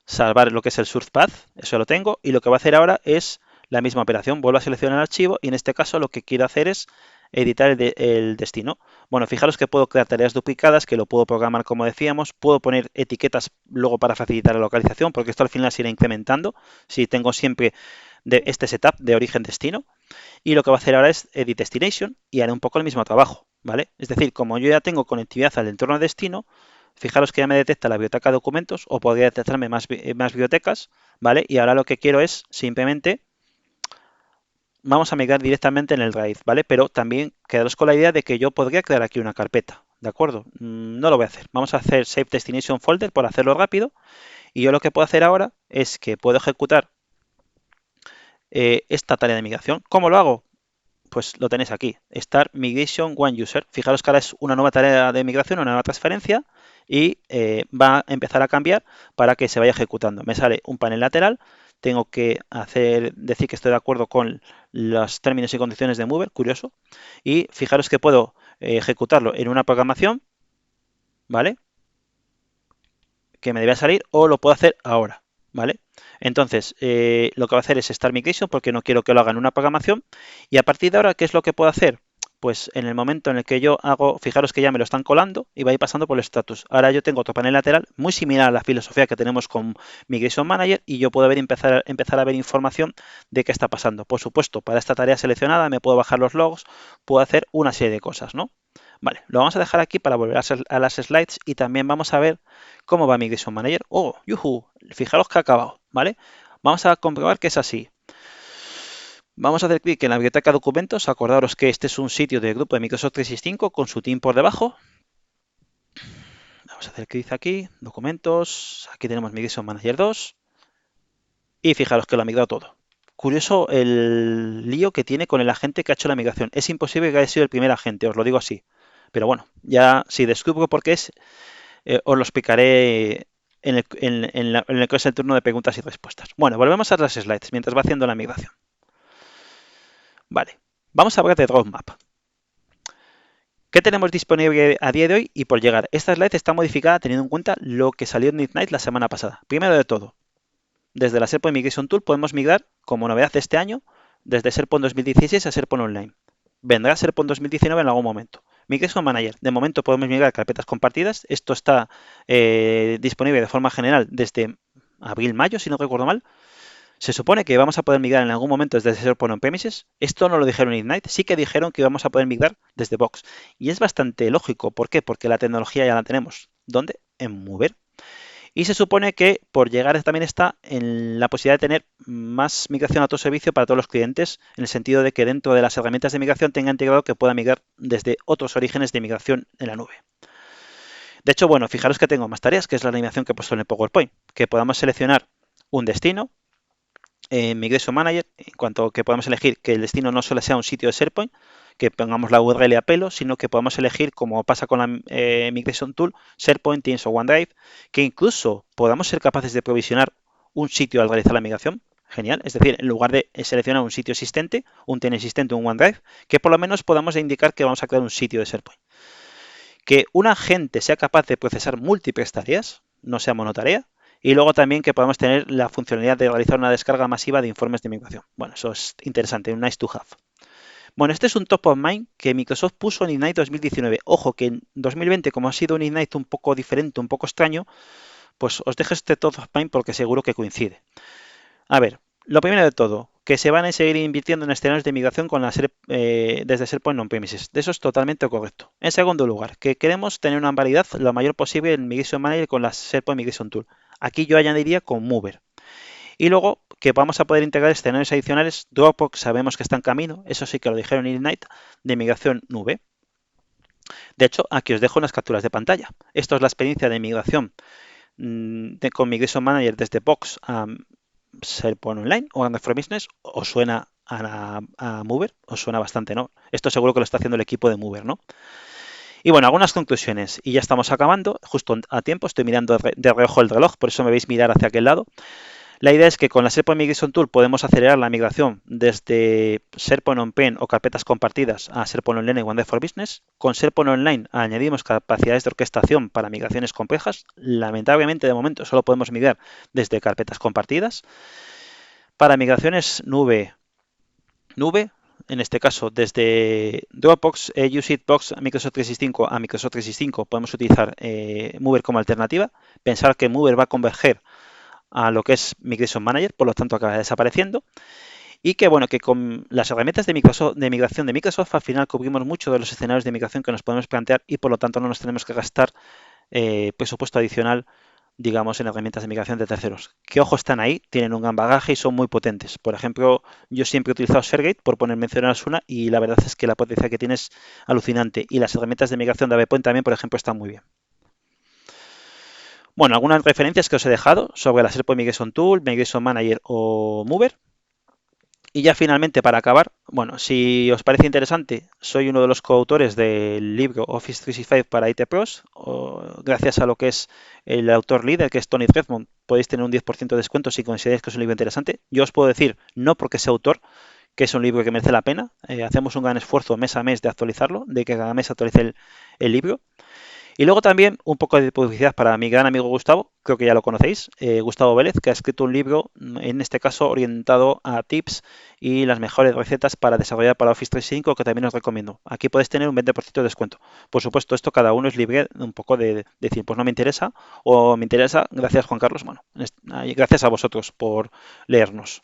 salvar lo que es el source path, eso lo tengo, y lo que voy a hacer ahora es la misma operación, vuelvo a seleccionar el archivo y en este caso lo que quiero hacer es editar el destino. Bueno, fijaros que puedo crear tareas duplicadas, que lo puedo programar como decíamos, puedo poner etiquetas luego para facilitar la localización, porque esto al final se irá incrementando si tengo siempre de este setup de origen-destino. Y lo que voy a hacer ahora es Edit Destination y haré un poco el mismo trabajo, ¿vale? Es decir, como yo ya tengo conectividad al entorno de destino, fijaros que ya me detecta la biblioteca de documentos o podría detectarme más bibliotecas, ¿vale? Y ahora lo que quiero es simplemente, vamos a migrar directamente en el RAID, ¿vale? Pero también quedaros con la idea de que yo podría crear aquí una carpeta, ¿de acuerdo? No lo voy a hacer. Vamos a hacer Save Destination Folder por hacerlo rápido. Y yo lo que puedo hacer ahora es que puedo ejecutar esta tarea de migración. ¿Cómo lo hago? Pues lo tenéis aquí, Start Migration One User. Fijaros que ahora es una nueva tarea de migración, una nueva transferencia y va a empezar a cambiar para que se vaya ejecutando. Me sale un panel lateral, tengo que decir que estoy de acuerdo con los términos y condiciones de Mover, curioso, y fijaros que puedo ejecutarlo en una programación, ¿vale? Que me debe salir o lo puedo hacer ahora, ¿vale? Entonces, lo que voy a hacer es Start Migration porque no quiero que lo haga en una programación. Y a partir de ahora, ¿qué es lo que puedo hacer? pues en el momento en el que yo hago, fijaros que ya me lo están colando y va a ir pasando por el status. Ahora yo tengo otro panel lateral muy similar a la filosofía que tenemos con Migration Manager y yo puedo empezar a ver información de qué está pasando. Por supuesto, para esta tarea seleccionada me puedo bajar los logs, puedo hacer una serie de cosas, ¿no? Vale, lo vamos a dejar aquí para volver a las slides y también vamos a ver cómo va Migration Manager. ¡Oh, yuhu! Fijaros que ha acabado, ¿vale? Vamos a comprobar que es así. Vamos a hacer clic en la biblioteca de documentos. Acordaros que este es un sitio del grupo de Microsoft 365 con su team por debajo. Vamos a hacer clic aquí, documentos. Aquí tenemos Migration Manager 2. Y fijaros que lo ha migrado todo. Curioso el lío que tiene con el agente que ha hecho la migración. Es imposible que haya sido el primer agente, os lo digo así. Pero bueno, ya si descubro por qué es, os lo explicaré en el que es el turno de preguntas y respuestas. Bueno, volvemos a las slides mientras va haciendo la migración. Vale, vamos a hablar de Roadmap. ¿Qué tenemos disponible a día de hoy y por llegar? Esta slide está modificada teniendo en cuenta lo que salió en Ignite la semana pasada. Primero de todo, desde la SharePoint Migration Tool podemos migrar, como novedad de este año, desde SharePoint 2016 a SharePoint Online. Vendrá SharePoint 2019 en algún momento. Migration Manager, de momento podemos migrar carpetas compartidas. Esto está disponible de forma general desde abril-mayo, si no recuerdo mal. Se supone que vamos a poder migrar en algún momento desde SharePoint On-Premises. Esto no lo dijeron en Ignite, sí que dijeron que vamos a poder migrar desde Box. Y es bastante lógico. ¿Por qué? Porque la tecnología ya la tenemos. ¿Dónde? En Mover. Y se supone que por llegar también está en la posibilidad de tener más migración a autoservicio para todos los clientes, en el sentido de que dentro de las herramientas de migración tenga integrado que pueda migrar desde otros orígenes de migración en la nube. De hecho, bueno, fijaros que tengo más tareas, que es la animación que he puesto en el PowerPoint, que podamos seleccionar un destino, en Migration Manager, en cuanto a que podamos elegir que el destino no solo sea un sitio de SharePoint, que pongamos la URL a pelo, sino que podamos elegir, como pasa con la Migration Tool, SharePoint, Teams o OneDrive, que incluso podamos ser capaces de provisionar un sitio al realizar la migración. Genial, es decir, en lugar de seleccionar un sitio existente, un TN existente, un OneDrive, que por lo menos podamos indicar que vamos a crear un sitio de SharePoint. Que un agente sea capaz de procesar múltiples tareas, no sea monotarea, y luego también que podamos tener la funcionalidad de realizar una descarga masiva de informes de migración. Bueno, eso es interesante, un nice to have. Bueno, este es un top of mind que Microsoft puso en Ignite 2019. Ojo que en 2020, como ha sido un Ignite un poco diferente, un poco extraño, pues os dejo este top of mind porque seguro que coincide. A ver, lo primero de todo, que se van a seguir invirtiendo en escenarios de migración con desde SharePoint On-Premises. De eso es totalmente correcto. En segundo lugar, que queremos tener una variedad lo mayor posible en Migration Manager con la SharePoint Migration Tool. Aquí yo añadiría con Mover. Y luego que vamos a poder integrar escenarios adicionales. Dropbox sabemos que está en camino, eso sí que lo dijeron en Ignite, de migración nube. De hecho, aquí os dejo unas capturas de pantalla. Esto es la experiencia de migración con Migration Manager desde Box a SharePoint Online o Android for Business. ¿Os suena a Mover? Os suena bastante, ¿no? Esto seguro que lo está haciendo el equipo de Mover, ¿no? Y bueno, algunas conclusiones. Y ya estamos acabando, justo a tiempo. Estoy mirando de reojo el reloj, por eso me veis mirar hacia aquel lado. La idea es que con la SharePoint Migration Tool podemos acelerar la migración desde SharePoint On-Prem o carpetas compartidas a SharePoint Online y OneDrive for Business. Con SharePoint Online añadimos capacidades de orquestación para migraciones complejas. Lamentablemente, de momento, solo podemos migrar desde carpetas compartidas. Para migraciones nube, en este caso desde Dropbox, UseItBox a Microsoft 365 a Microsoft 365 podemos utilizar Mover como alternativa. Pensar que Mover va a converger a lo que es Migration Manager, por lo tanto acaba desapareciendo. Y que bueno, que con las herramientas de migración de Microsoft al final cubrimos mucho de los escenarios de migración que nos podemos plantear y por lo tanto no nos tenemos que gastar presupuesto adicional, digamos, en herramientas de migración de terceros. Que ojo, están ahí, tienen un gran bagaje y son muy potentes. Por ejemplo, yo siempre he utilizado ShareGate, por poner mencionaros una, y la verdad es que la potencia que tiene es alucinante. Y las herramientas de migración de AvePoint también, por ejemplo, están muy bien. Bueno, algunas referencias que os he dejado sobre la SharePoint Migration Tool, Migration Manager o Mover. Y ya finalmente, para acabar, bueno, si os parece interesante, soy uno de los coautores del libro Office 365 para IT Pros. Gracias a lo que es el autor líder, que es Tony Redmond, podéis tener un 10% de descuento si consideráis que es un libro interesante. Yo os puedo decir, no porque sea autor, que es un libro que merece la pena. Hacemos un gran esfuerzo mes a mes de actualizarlo, de que cada mes actualice el libro. Y luego también un poco de publicidad para mi gran amigo Gustavo, creo que ya lo conocéis, Gustavo Vélez, que ha escrito un libro, en este caso orientado a tips y las mejores recetas para desarrollar para Office 365, que también os recomiendo. Aquí podéis tener un 20% de descuento. Por supuesto, esto cada uno es libre un poco de decir, pues no me interesa, o me interesa, gracias Juan Carlos, bueno, gracias a vosotros por leernos.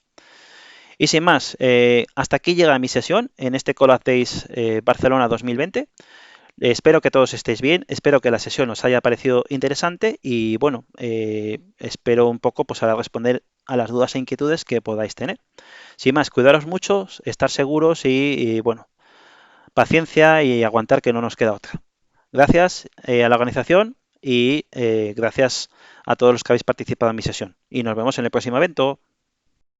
Y sin más, hasta aquí llega mi sesión en este Collab Days Barcelona 2020. Espero que todos estéis bien, espero que la sesión os haya parecido interesante y bueno, espero un poco pues ahora responder a las dudas e inquietudes que podáis tener. Sin más, cuidaros mucho, estar seguros y, bueno, paciencia y aguantar que no nos queda otra. Gracias a la organización y gracias a todos los que habéis participado en mi sesión. Y nos vemos en el próximo evento.